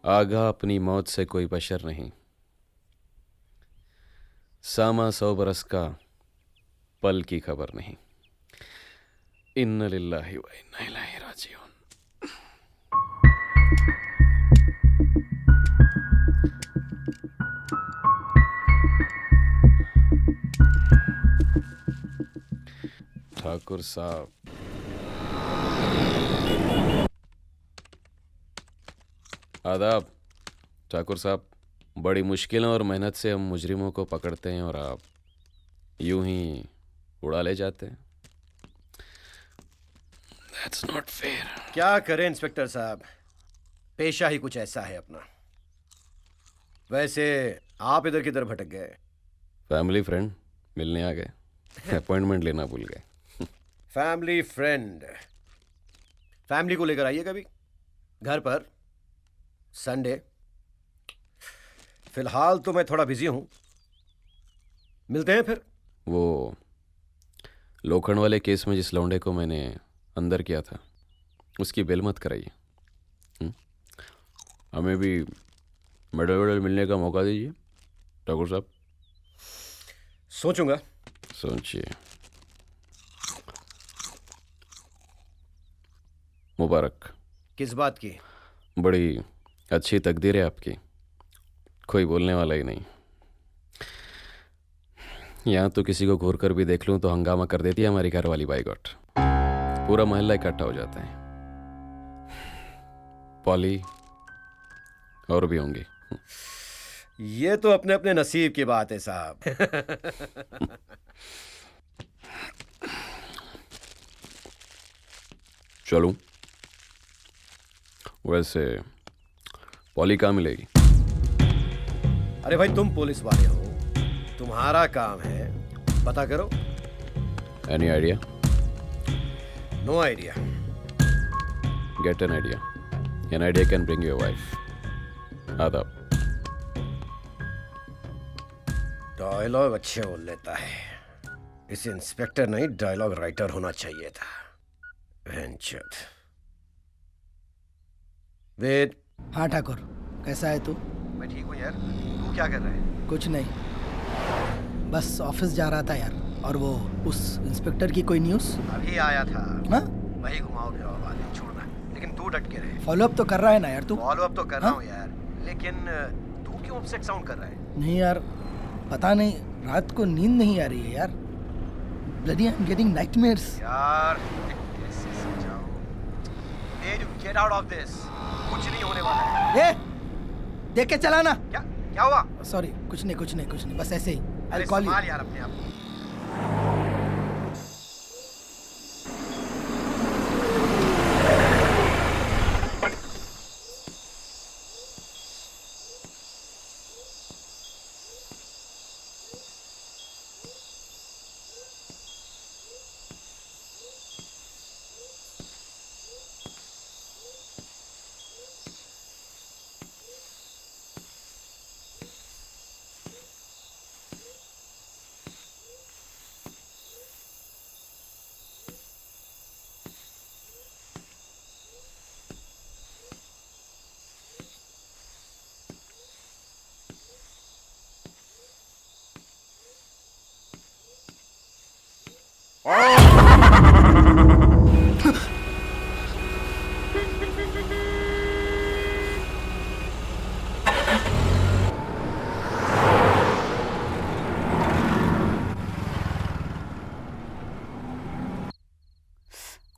I: आगा अपनी मौत से कोई बशर नहीं, सामा 100 बरस का पल की खबर नहीं। इन्ना लिल्लाहि व इन्ना इलैहि राजिऊन। ठाकुर साहब। आदाब ठाकुर साहब। बड़ी मुश्किलों और मेहनत से हम मुजरिमों को पकड़ते हैं और आप यूं ही उड़ा ले जाते हैं। That's not fair.
G: क्या करें इंस्पेक्टर साहब, पेशा ही कुछ ऐसा है अपना। वैसे आप इधर किधर भटक गए?
I: फैमिली फ्रेंड मिलने आ गए, अपॉइंटमेंट लेना भूल गए।
G: फैमिली फ्रेंड, फैमिली को लेकर आइए कभी घर पर, संडे। फिलहाल तो मैं थोड़ा बिजी हूं, मिलते हैं फिर।
I: वो लोखंड वाले केस में जिस लौंडे को मैंने अंदर किया था, उसकी बेल मत कराइए। हमें भी मेडल वेडल मिलने का मौका दीजिए ठाकुर साहब।
G: सोचूंगा।
I: सोचिए। मुबारक।
G: किस बात की?
I: बड़ी अच्छी तकदीर है आपकी, कोई बोलने वाला ही नहीं। यहाँ तो किसी को घूर कर भी देख लूं तो हंगामा कर देती है हमारी घर वाली बाइगॉट। पूरा मोहल्ला इकट्ठा हो जाता है। पॉली और भी होंगी।
G: ये तो अपने अपने नसीब की बात है साहब।
I: चलूं? वैसे पॉली कहाँ मिलेगी?
G: अरे भाई तुम पुलिस वाले हो, तुम्हारा काम है, पता करो।
I: Any idea?
G: No idea.
I: Get an idea. An idea can bring your wife. आदाब।
G: डायलॉग अच्छे बोल लेता है। इस इंस्पेक्टर नहीं, डायलॉग राइटर होना चाहिए था। वेंचर। वेद।
J: हाँ ठाकुर, कैसा है तू?
G: मैं ठीक हूँ यार, तू क्या कर रहा है?
J: कुछ नहीं, बस ऑफिस जा रहा था यार। और वो उस इंस्पेक्टर की कोई न्यूज़?
G: अभी आया था।
J: हाँ?
G: वही घुमाओ फिराओ बातें छोड़ना, लेकिन तू डट के रहे।
J: फॉलो अप तो कर रहा है ना यार तू?
G: फॉलो अप तो कर रहा हूँ यार, लेकिन तू क्यों अपसेट साउंड कर रहा है?
J: नहीं यार, पता नहीं, रात को नींद नहीं आ रही है यार। Bloody I am getting nightmares.
G: यार कैसे समझाऊं? Hey, you get out of this. कुछ नहीं होने वाला है।
J: ए, देख के चला ना।
G: क्या हुआ?
J: सॉरी, कुछ नहीं, बस ऐसे ही।
G: अरे संभाल यार अपने आप को।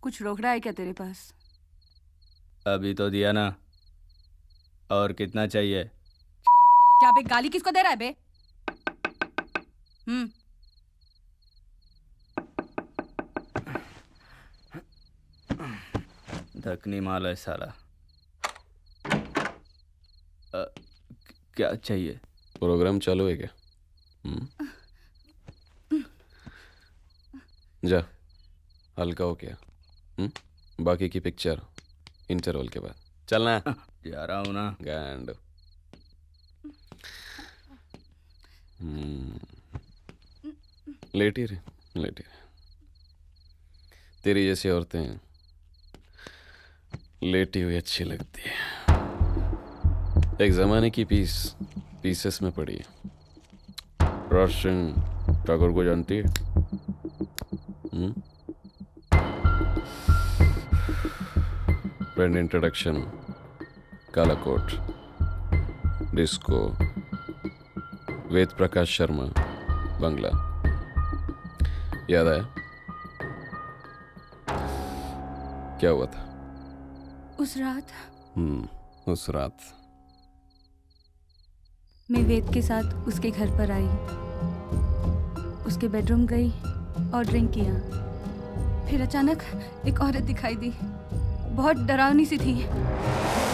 E: कुछ रोक रहा है क्या तेरे पास?
K: अभी तो दिया ना, और कितना चाहिए?
E: क्या बे, गाली किसको दे रहा है बे?
K: धकनी माल है साला। क्या चाहिए?
I: प्रोग्राम चालू है क्या? जा, हल्का हो क्या? बाकी की पिक्चर इंटरवल के बाद चलना।
K: जा रहा हूँ ना।
I: गांड। लेटी रहे। तेरी जैसी औरतें लेटी हुई अच्छी लगती है। एक जमाने की पीसेस में पड़ी है। रोशन ठाकुर को जानती है? फ्रेंड इंट्रोडक्शन, काला कोट, डिस्को, वेद प्रकाश शर्मा, बंगला। याद आया? क्या हुआ था?
E: उस रात
I: उस रात
E: मैं वेद के साथ उसके घर पर आई, उसके बेडरूम गई और ड्रिंक किया। फिर अचानक एक औरत दिखाई दी, बहुत डरावनी सी थी।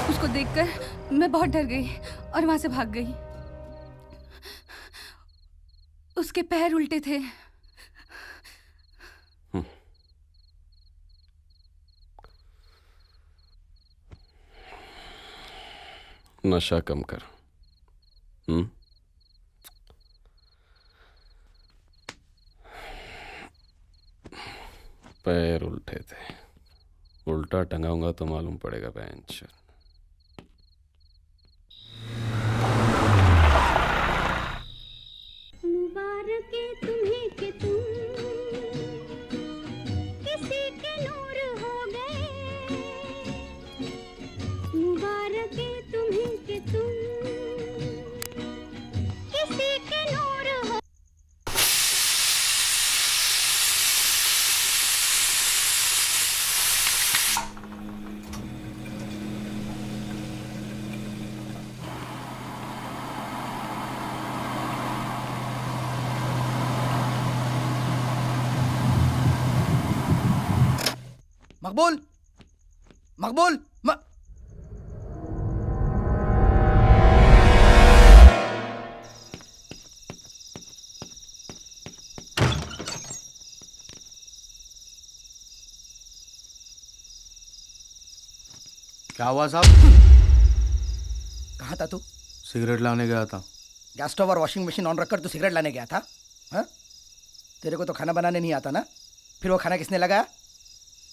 E: उसको देखकर मैं बहुत डर गई और वहां से भाग गई। उसके पैर उल्टे थे।
I: नशा कम कर। पैर उल्टे थे, उल्टा टंगाऊंगा तो मालूम पड़ेगा बेंच।
N: मुबारक तुम्हें कि तुम किसी के नूर हो गए, मुबारक तुम्हें कि तुम किसी के नूर हो।
F: मकबूल, मकबूल,
H: क्या हुआ साहब?
F: कहाँ था तू?
H: सिगरेट लाने गया था।
F: गैस स्टोव और वॉशिंग मशीन ऑन रखकर तू सिगरेट लाने गया था? हाँ? तेरे को तो खाना बनाने नहीं आता ना? फिर वो खाना किसने लगाया?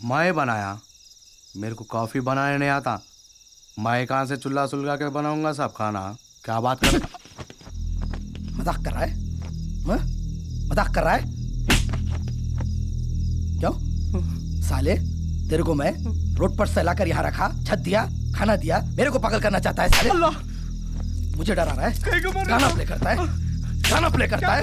H: मैं बनाया। मेरे को कॉफी बनाने नहीं आता। मैं कहाँ से चूल्हा सुलगा के बनाऊंगा साहब खाना? क्या बात कर रहे?
F: मजाक कर रहा है? हाँ? मजाक कर रहा है? क्यों? साले, तेरे को मैं रोड पर से लाकर यहाँ रखा, छत दिया, खाना दिया, मेरे को पागल करना चाहता है साले?
N: अल्लाह!
F: मुझे डरा रहा है? गाना प्ले करता है? गाना प्ले करता है?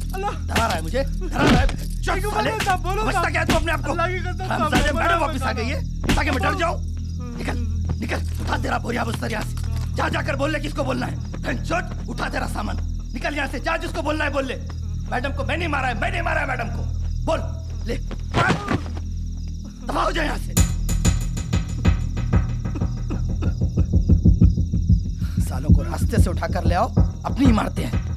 F: डरा रहा है मुझे? डरा रहा है? समझता क्या है तू अपने आप को? हरामजादे, मैडम वापस आ गई है ताकि मैं डर जाऊं? निकल, निकल, उठा तेरा बोरिया बिस्तर यहाँ से। जा जाकर बोल ले किसको बोलना है। चोट, उठा तेरा सामान, निकल यहाँ से। जा जिसको बोलना है बोल ले। मैडम को मैंने मारा है, मैंने मारा है मैडम को। बोल ले, दफा हो जाए यहाँ से। सालों को रास्ते से उठाकर ले आओ, अपनी ही मारते हैं।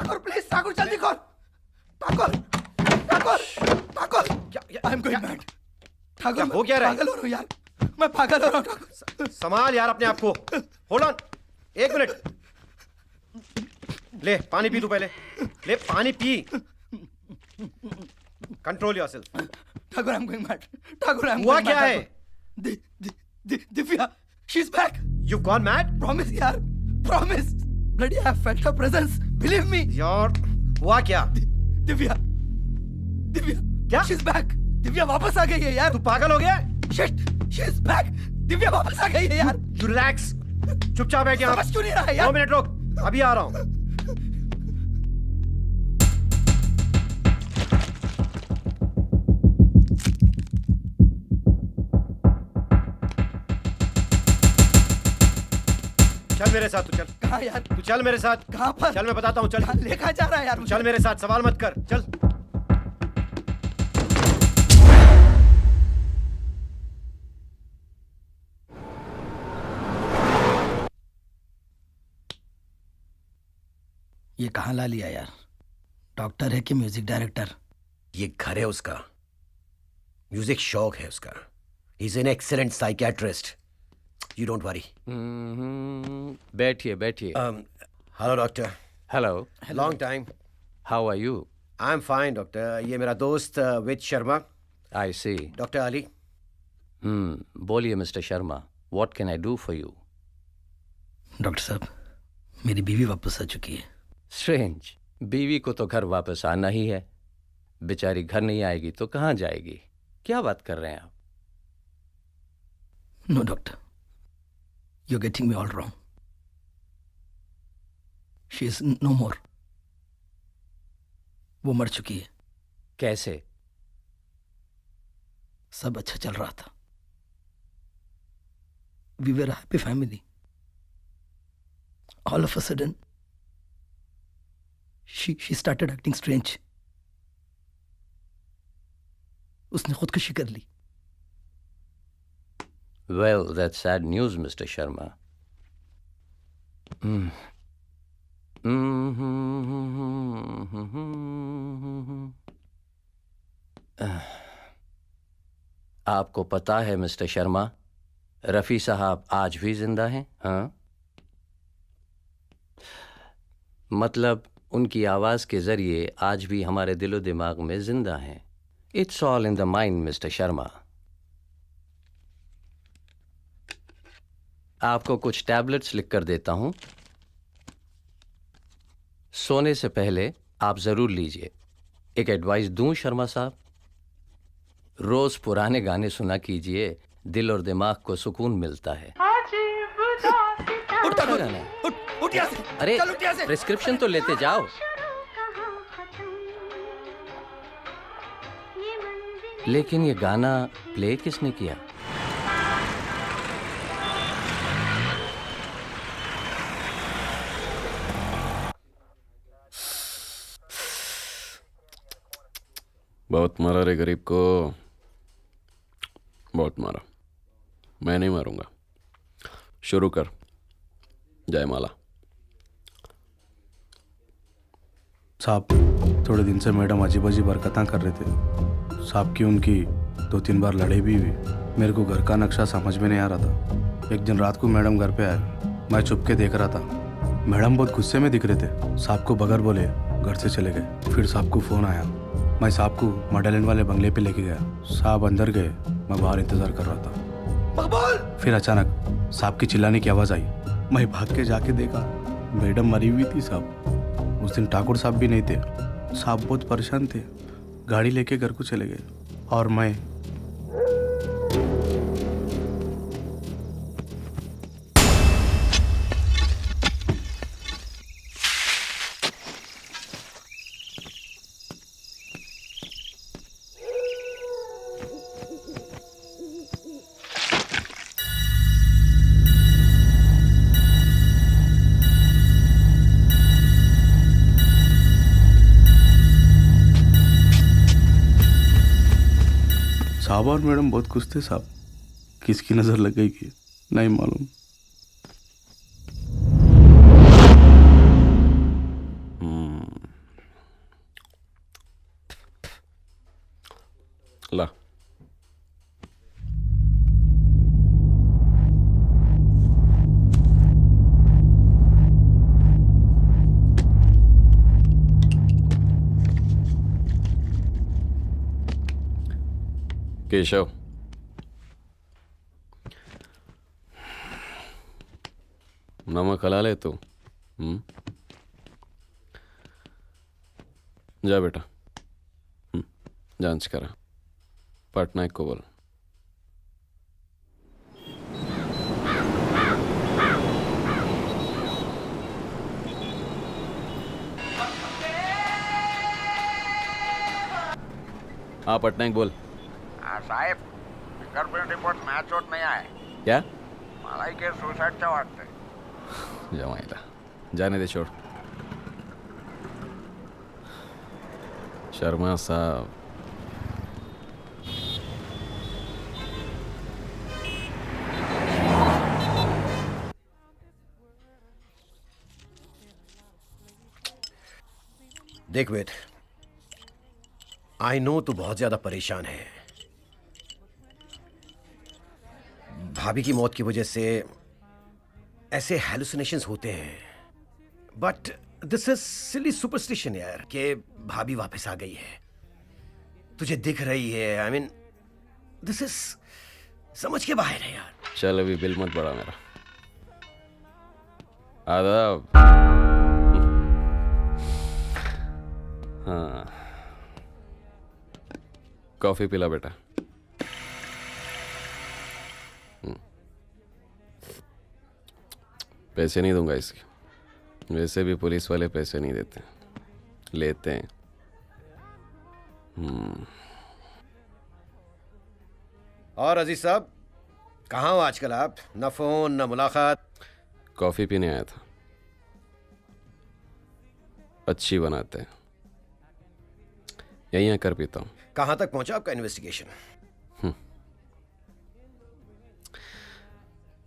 F: ठाकुर प्लीज, ठाकुर जल्दी खोल, Thakur Thakur Thakur, I am going mad. Thakur
G: हो क्या रहा है?
F: पागल हो रहा हूँ यार, मैं पागल हो रहा हूँ ठाकुर।
G: संभाल यार अपने आप को। Hold on, 1 minute. ले पानी पी तू पहले, ले पानी पी। Control yourself.
F: Thakur I am going mad, Thakur I am
G: हुआ क्या है?
F: Divya, she is back.
G: You gone mad?
F: Promise यार, promise. Bloody I have felt her presence, believe me.
G: यार हुआ क्या?
F: दिव्या, दिव्या
G: क्या?
F: She is back. दिव्या वापस आ गई है यार।
G: तू पागल हो गया?
F: Shit, she is back. Divya वापस आ गई है यार।
G: यू रिलैक्स, चुपचाप बैठ यहाँ।
F: समझ क्यों नहीं रहा है यार?
G: 2 मिनट रुक, अभी आ रहा हूँ। चल मेरे साथ, तू चल।
F: कहाँ यार?
G: तू चल मेरे साथ।
F: कहाँ पर?
G: चल मैं बताता हूँ, चल।
F: लेकर जा रहा है यार मुझे?
G: चल मेरे साथ, सवाल मत कर, चल।
F: ये कहाँ ला लिया यार? डॉक्टर है कि म्यूजिक डायरेक्टर?
G: ये घर है उसका, म्यूजिक शौक है उसका। He is an excellent psychiatrist, you don't worry.
K: बैठिए बैठिए।
G: Hello doctor.
K: Hello.
G: Long time.
K: How are you?
G: I am fine doctor. ये मेरा दोस्त विज Sharma.
K: I see.
G: Doctor Ali.
K: बोलिए mister Sharma, what can I do for you?
F: Doctor साहब, मेरी बीवी वापस आ चुकी है।
K: स्ट्रेंज, बीवी को तो घर वापस आना ही है, बेचारी घर नहीं आएगी तो कहाँ जाएगी? क्या बात कर रहे हैं आप?
F: No doctor, you are getting me all wrong. She is no more. वो मर चुकी है।
K: कैसे?
F: सब अच्छा चल रहा था, we were happy family. All of a sudden she started acting strange. उसने खुदकुशी कर ली।
K: Well, that's sad news, Mr. Sharma. आपको पता है मिस्टर शर्मा, रफ़ी साहब आज भी जिंदा हैं? हाँ, मतलब उनकी आवाज़ के ज़रिए आज भी हमारे दिलो दिमाग में जिंदा हैं। It's all in the mind mister Sharma. आपको कुछ टैबलेट्स लिख कर देता हूं, सोने से पहले आप ज़रूर लीजिए। एक एडवाइस दूं शर्मा साहब, रोज़ पुराने गाने सुना कीजिए, दिल और दिमाग को सुकून मिलता है।
F: उठ गाना है। उठ यहाँ से।
K: अरे
F: चल उठ यहाँ से।
K: प्रिस्क्रिप्शन तो लेते जाओ। लेकिन ये गाना प्ले किसने किया?
I: बहुत मारा रे गरीब को, बहुत मारा। मैं नहीं मारूंगा। शुरू कर जयमाला।
H: साहब, थोड़े दिन से मैडम अजीब अजीब हरकतें कर रहे थे साहब की। उनकी 2-3 बार लड़ाई भी हुई। मेरे को घर का नक्शा समझ में नहीं आ रहा था। एक दिन रात को मैडम घर पे आए, मैं चुप के देख रहा था। मैडम बहुत गुस्से में दिख रहे थे। साहब को बगैर बोले घर से चले गए। फिर साहब को फ़ोन आया, मैं साहब को मडालैंड वाले बंगले पे लेके गया। साहब अंदर गए, मैं बाहर इंतज़ार कर रहा था। फिर अचानक साहब की चिल्लाने की आवाज़ आई। मैं भाग के जाके देखा, मैडम मरी हुई थी साहब। उस दिन ठाकुर साहब भी नहीं थे। साहब बहुत परेशान थे, गाड़ी लेके घर को चले गए। और मैं साहब और मैडम बहुत खुश थे साहब। किसकी नजर लग गई कि नहीं मालूम।
I: ला केशव, नमक हला ले तू। जा बेटा, जांच करा। पटनायक को बोल। हाँ पटनायक बोल।
O: साहेब, फिंगरप्रिंट रिपोर्ट मॅच होत नाही आहे।
I: क्या?
O: मलाही केस सुसाईडचा वाटतंय।
I: जमाईला जाने दे, छोड़। शर्मा साहब,
G: देख वेद, आई नो तू बहुत ज्यादा परेशान है। भाभी की मौत की वजह से ऐसे हैलुसिनेशंस होते हैं, but this is silly superstition यार कि भाभी वापस आ गई है, तुझे दिख रही है। आई मीन दिस इज समझ के बाहर है यार।
I: चल अभी बिल मत बढ़ा मेरा। आदाब। हाँ, कॉफी पिला बेटा। पैसे नहीं दूंगा इसके, वैसे भी पुलिस वाले पैसे नहीं देते, लेते हैं।
G: और अजीज साहब, कहाँ हो आजकल आप? न फोन न मुलाकात।
I: कॉफी पीने आया था, अच्छी बनाते हैं, यहीं आकर पीता हूँ।
G: कहाँ तक पहुंचा आपका इन्वेस्टिगेशन?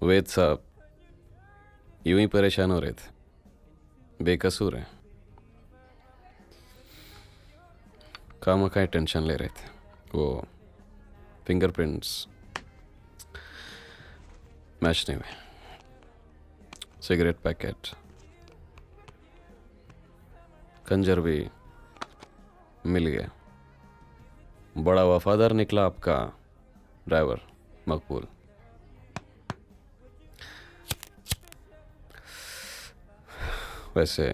I: वेद साहब यूं ही परेशान हो रहे थे, बेकसूर है, खामखा टेंशन ले रहे थे। वो फिंगरप्रिंट्स मैच नहीं हुए। सिगरेट पैकेट, खंजर भी मिल गया। बड़ा वफादार निकला आपका ड्राइवर मकबूल। वैसे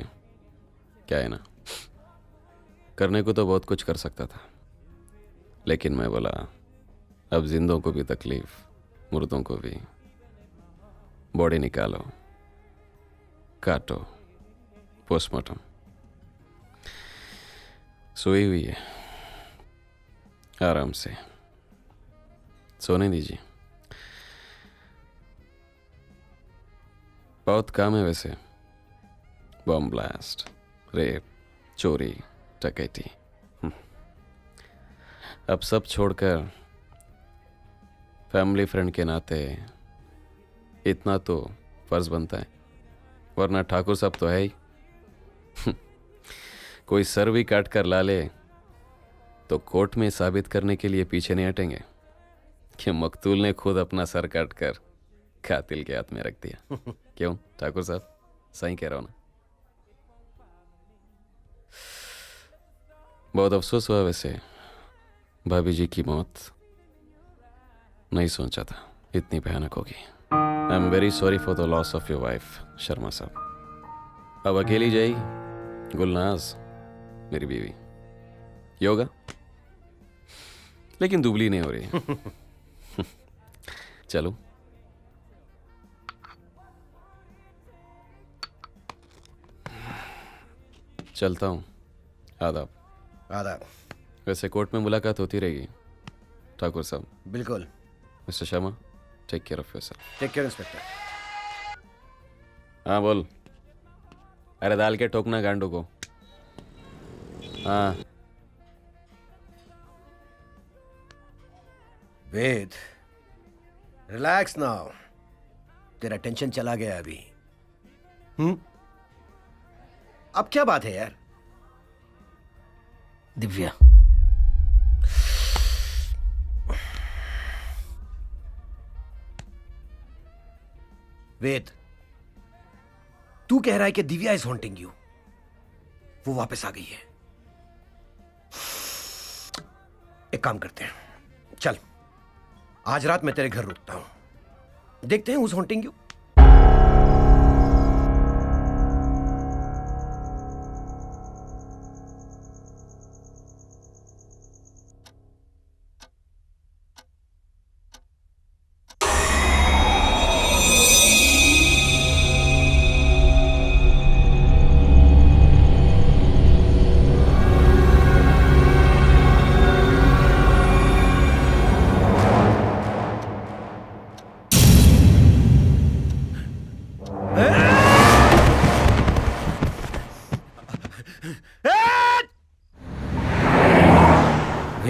I: क्या है ना, करने को तो बहुत कुछ कर सकता था, लेकिन मैं बोला अब जिंदों को भी तकलीफ, मुर्दों को भी। बॉडी निकालो, काटो, पोस्टमार्टम। सोई हुई है, आराम से सोने दीजिए। बहुत काम है वैसे, बम ब्लास्ट, रेप, चोरी, डकैती। अब सब छोड़कर फैमिली फ्रेंड के नाते इतना तो फर्ज बनता है, वरना ठाकुर साहब तो है ही। कोई सर भी काट कर ला ले तो कोर्ट में साबित करने के लिए पीछे नहीं हटेंगे कि मकतूल ने खुद अपना सर काट कर कातिल के हाथ में रख दिया। क्यों ठाकुर साहब, सही कह रहा हूं ना? बहुत अफसोस हुआ वैसे, भाभी जी की मौत नहीं सोचा था इतनी भयानक होगी। I am very sorry for the loss of your wife Sharma साहब। अब अकेली जाई गुलनाज मेरी बीवी, योगा, लेकिन दुबली नहीं हो रही। चलो चलता हूँ। आदाब।
G: आदाब।
I: वैसे कोर्ट में मुलाकात होती रहेगी ठाकुर साहब।
G: बिल्कुल।
I: Mister Sharma, take care of yourself.
G: Take care inspector.
I: हाँ बोल। अरे दाल के ठोकना गांडू को। हाँ
G: वेद, रिलैक्स नाउ, तेरा टेंशन चला गया अभी। अब क्या बात है यार?
K: दिव्या,
G: वेद, तू कह रहा है कि दिव्या इज हॉन्टिंग यू, वो वापस आ गई है। एक काम करते हैं, चल आज रात मैं तेरे घर रुकता हूं, देखते हैं who's haunting you.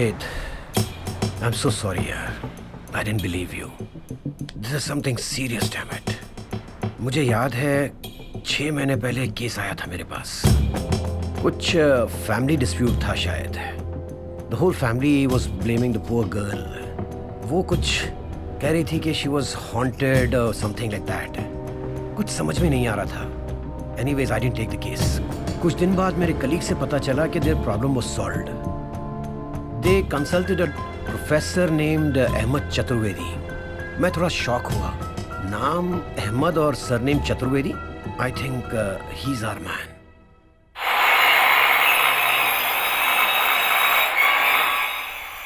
G: Ved, I'm so sorry, yaar. I didn't believe you. This is something serious, damn it. मुझे याद है 6 महीने पहले एक केस आया था मेरे पास, कुछ फैमिली डिस्प्यूट था शायद। The whole family was blaming the poor girl. वो कुछ कह रही थी कि she was haunted or something like that. कुछ समझ में नहीं आ रहा था। Anyways, I didn't take the case. कुछ दिन बाद मेरे कलीग से पता चला कि their problem was solved. They consulted a professor named Ahmed Chaturvedi. मैं थोड़ा शॉक हुआ। नाम अहमद और surname Chaturvedi. I think he's our man.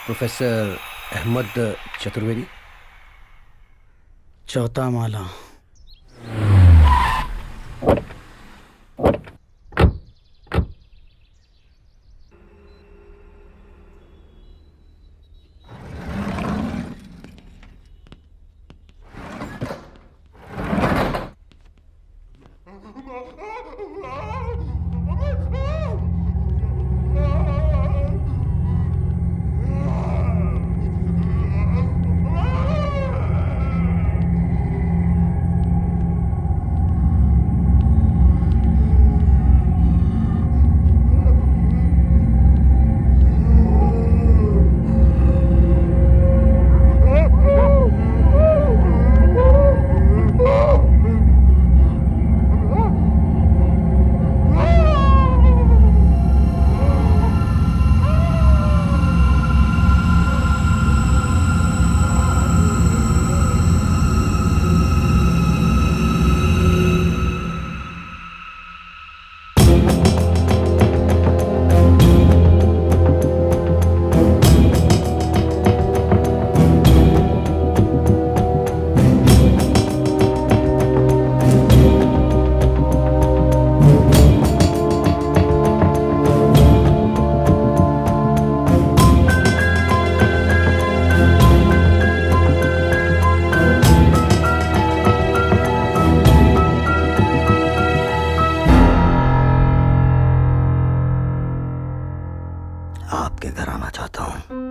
G: Professor Ahmed Chaturvedi.
H: चौथा माला।
A: आपके घर आना चाहता हूं।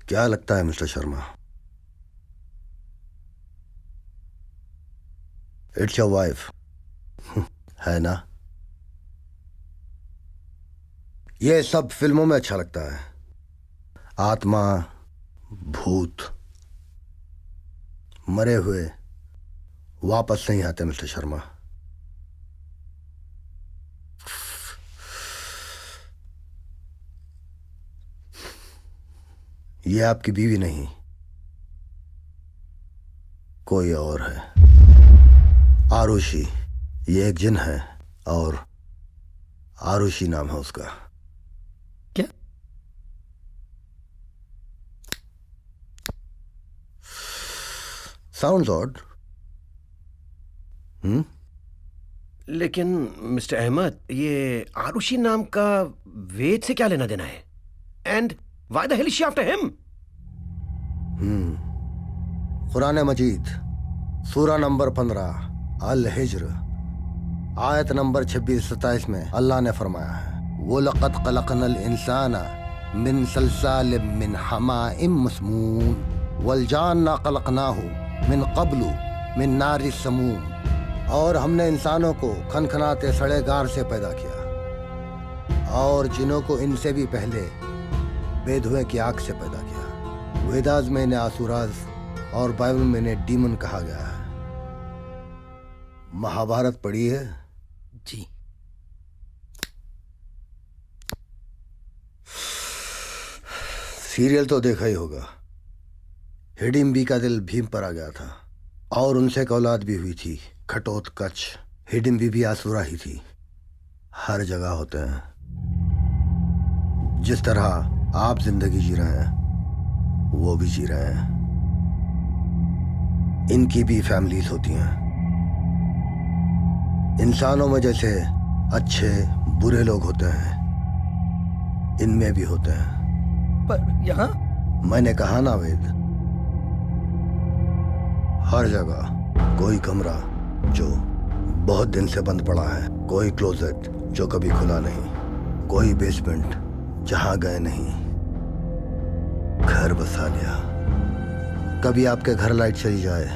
A: क्या लगता है mister Sharma? It's your wife, है ना? ये सब फिल्मों में अच्छा लगता है। आत्मा, भूत मरे हुए वापस नहीं आते मिस्टर शर्मा। ये आपकी बीवी नहीं, कोई और है। आरुषि, ये एक जिन है और आरुषि नाम है उसका।
F: क्या?
A: Sounds odd.
G: लेकिन मिस्टर अहमद, ये आरुषि नाम का वेद से क्या लेना देना है? And why the hell is she after him?
A: कुरान मजीद सूरा नंबर 15 अल हिज्र आयत नंबर 26-27 में अल्लाह ने फरमाया है, वो लक़द ख़लक़नल इंसाना मिन सलसाल मिन हमाइम मस्मून वल जान्ना ख़लक़नाहु मिन क़ब्लु मिन नारि समूम। और हमने इंसानों को खनखनाते सड़े गार से पैदा किया और जिनों को इनसे भी पहले बेधुएं की आग से पैदा किया। वेदास में इन्हें आसुराज और बाइबल में इन्हें डीमन कहा गया है। महाभारत पढ़ी है?
F: जी।
A: सीरियल तो देखा ही होगा। हिडिम्बी का दिल भीम पर आ गया था और उनसे एक औलाद भी हुई थी, घटोत्कच। हिडिम्बी भी आसुरा ही थी। हर जगह होते हैं। जिस तरह आप जिंदगी जी रहे हैं वो भी जी रहे हैं। इनकी भी फैमिलीज होती हैं। इंसानों में जैसे अच्छे बुरे लोग होते हैं, इनमें भी होते हैं।
F: पर यहाँ
A: मैंने कहा ना वेद, हर जगह कोई कमरा जो बहुत दिन से बंद पड़ा है, कोई क्लोजेट जो कभी खुला नहीं, कोई बेसमेंट जहां गए नहीं, घर बसा लिया। कभी आपके घर लाइट चली जाए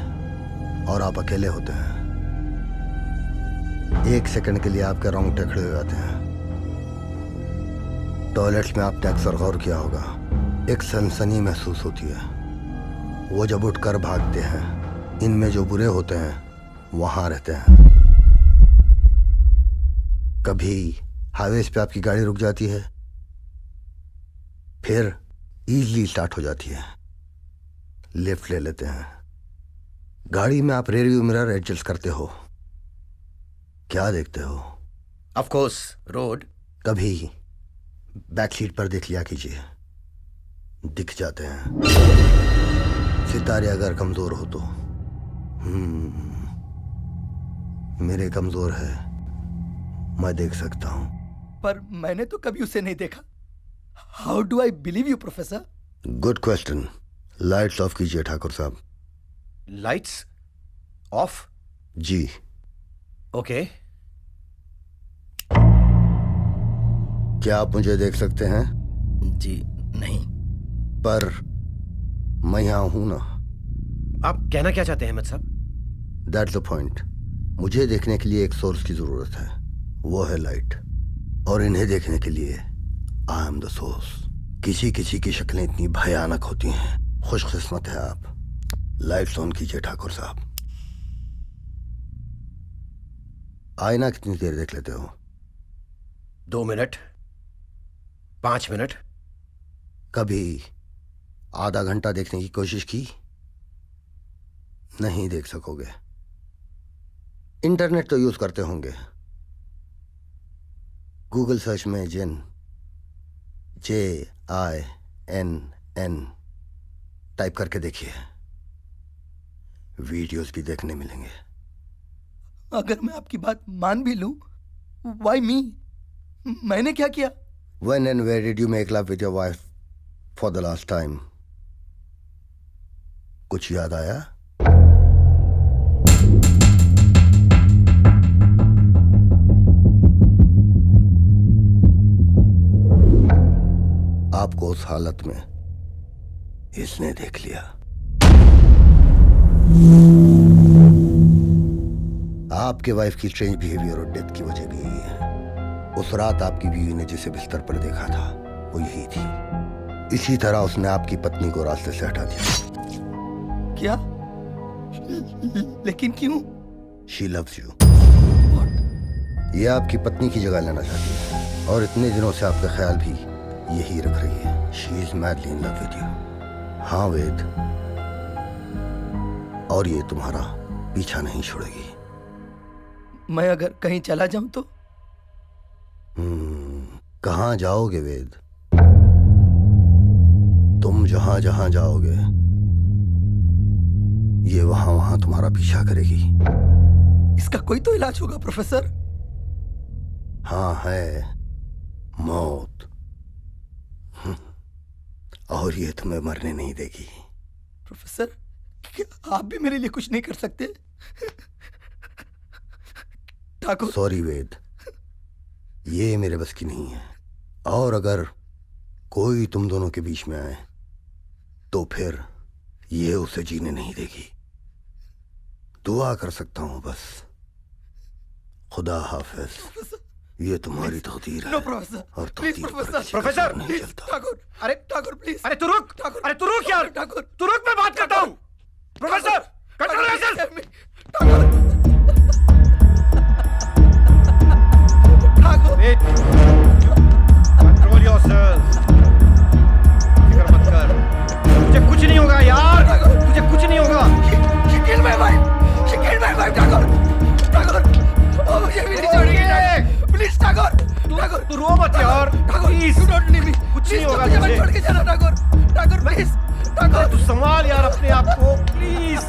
A: और आप अकेले होते हैं, 1 सेकंड के लिए आपके रोंगटे खड़े हो जाते हैं। टॉयलेट्स में आपने अक्सर गौर किया होगा, एक सनसनी महसूस होती है। वो जब उठकर भागते हैं, इनमें जो बुरे होते हैं वहां रहते हैं। कभी हाईवेज पे आपकी गाड़ी रुक जाती है, फिर इजीली स्टार्ट हो जाती है, लिफ्ट ले लेते हैं। गाड़ी में आप रेयर व्यू मिरर एडजस्ट करते हो, क्या देखते हो?
G: Of course road.
A: कभी बैक सीट पर देख लिया कीजिए, दिख जाते हैं। सितारे अगर कमजोर हो तो मेरे कमजोर है, मैं देख सकता हूं।
F: पर मैंने तो कभी उसे नहीं देखा। How do I believe you professor?
A: Good question. Lights off कीजिए ठाकुर साहब।
G: Lights off?
A: जी।
G: ओके।
A: क्या आप मुझे देख सकते हैं?
F: जी नहीं।
A: पर मैं यहां हूं ना।
G: आप कहना क्या चाहते हैं अहमद साहब?
A: That's the point. मुझे देखने के लिए एक सोर्स की जरूरत है, वो है लाइट। और इन्हें देखने के लिए आई एम द सोर्स। किसी किसी की शक्लें इतनी भयानक होती हैं, खुशकिस्मत है आप। लाइट्स ऑन कीजिए ठाकुर साहब। आईना कितनी देर देख लेते हो?
G: 2 मिनट, 5 मिनट।
A: कभी आधा घंटा देखने की कोशिश की? नहीं देख सकोगे। इंटरनेट तो यूज करते होंगे। गूगल सर्च में जिन JINN टाइप करके देखिए, वीडियोस भी देखने मिलेंगे।
F: अगर मैं आपकी बात मान भी लूं, व्हाई मी? मैंने क्या किया?
A: When and where did you make love with your wife for the last time? कुछ याद आया? आपको उस हालत में इसने देख लिया। आपके वाइफ की स्ट्रेंज बिहेवियर और डेथ की वजह भी यही है। उस रात आपकी बीवी ने जिसे बिस्तर पर देखा था वो यही थी। इसी तरह उसने आपकी पत्नी को रास्ते से हटा दिया।
F: क्या? लेकिन क्यों?
A: She loves you. ये आपकी पत्नी की जगह लेना चाहती है और इतने दिनों से आपका ख्याल भी यही रख रही है। She is madly in love with you. हाँ वेद, और ये तुम्हारा पीछा नहीं छोड़ेगी।
F: मैं अगर कहीं चला जाऊं तो?
A: कहाँ जाओगे वेद? तुम जहां जहां जाओगे ये वहां वहां तुम्हारा पीछा करेगी।
F: इसका कोई तो इलाज होगा प्रोफेसर?
A: हाँ है, मौत। और ये तुम्हें मरने नहीं देगी।
F: प्रोफेसर, क्या आप भी मेरे लिए कुछ नहीं कर सकते? ठाकुर।
A: सॉरी वेद, ये मेरे बस की नहीं है। और अगर कोई तुम दोनों के बीच में आए तो फिर ये उसे जीने नहीं देगी। दुआ कर सकता हूं बस। खुदा हाफिज। ये तुम्हारी तकदीर है।
F: नो प्रोफेसर,
A: और
F: प्लीज प्रोफेसर।
G: प्रोफेसर,
F: ठाकुर, अरे ठाकुर प्लीज।
G: अरे तू रुक, अरे तू रुक यार,
F: ठाकुर
G: तू रुक, मैं बात करता हूँ। Professor, control yourself. Control yourself. फिक्र मत कर, तुझे कुछ नहीं होगा यार, तुझे कुछ नहीं होगा।
F: She killed my wife. She killed my wife, Thakur. ओ मुझे भी नहीं छोड़ेगी। प्लीज ठाकुर।
G: तू रो मत यार।
F: Please do not leave me.
G: कुछ नहीं होगा
F: मुझे छोड़ के जाना ठाकुर प्लीज। ठाकुर
G: तू संभाल यार अपने आप को प्लीज।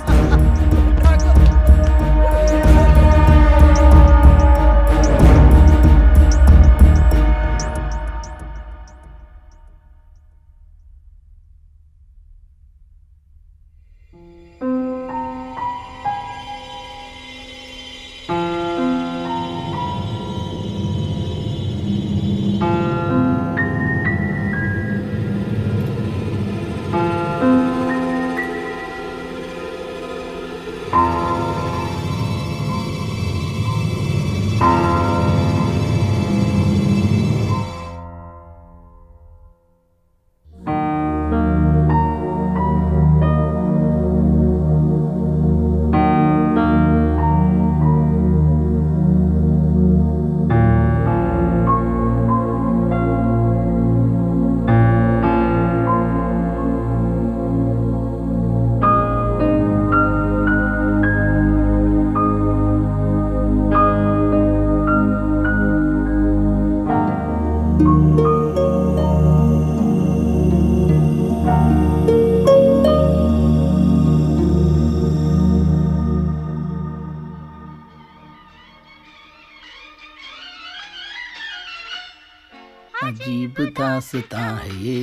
F: अजीब दास्तां है ये।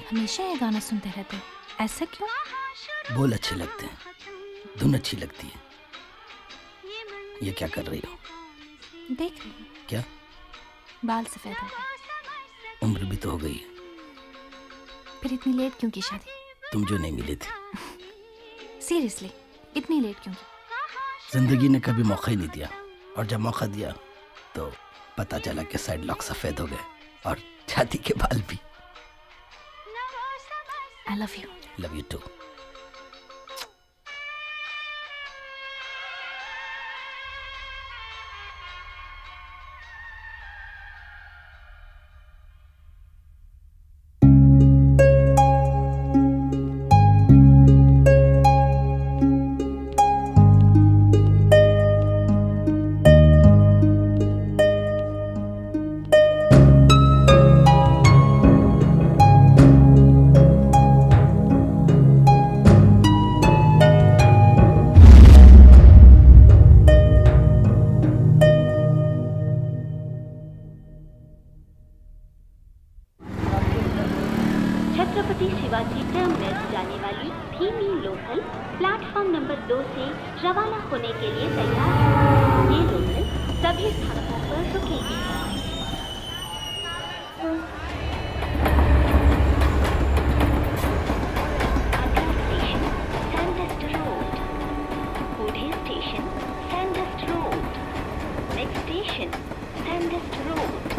B: हमेशा ये गाना सुनते रहते हो, ऐसा क्यों?
F: बोल अच्छे लगते हैं, धुन अच्छी लगती है। ये क्या कर रही हो?
B: देख रही हूँ।
F: क्या?
B: बाल सफेद हो गए।
F: उम्र भी तो हो गई है।
B: फिर इतनी लेट क्यों की शादी?
F: तुम जो नहीं मिले थे।
B: सीरियसली, इतनी लेट क्यों की?
F: जिंदगी ने कभी मौका ही नहीं दिया, और जब मौका दिया तो पता चला कि साइड लॉक सफेद हो गए और छाती के बाल भी।
B: I love you.
F: Love you too.
N: Chhatrapati Shivaji terminus जाने वाली धीमी लोकल प्लेटफॉर्म नंबर 2 से रवाना होने के लिए तैयार है। ये लोकल सभी स्थानों पर रुकेगी। अगला स्टेशन सैंडस्ट रोड, बूढ़े station Sandhurst road, next station Sandhurst road.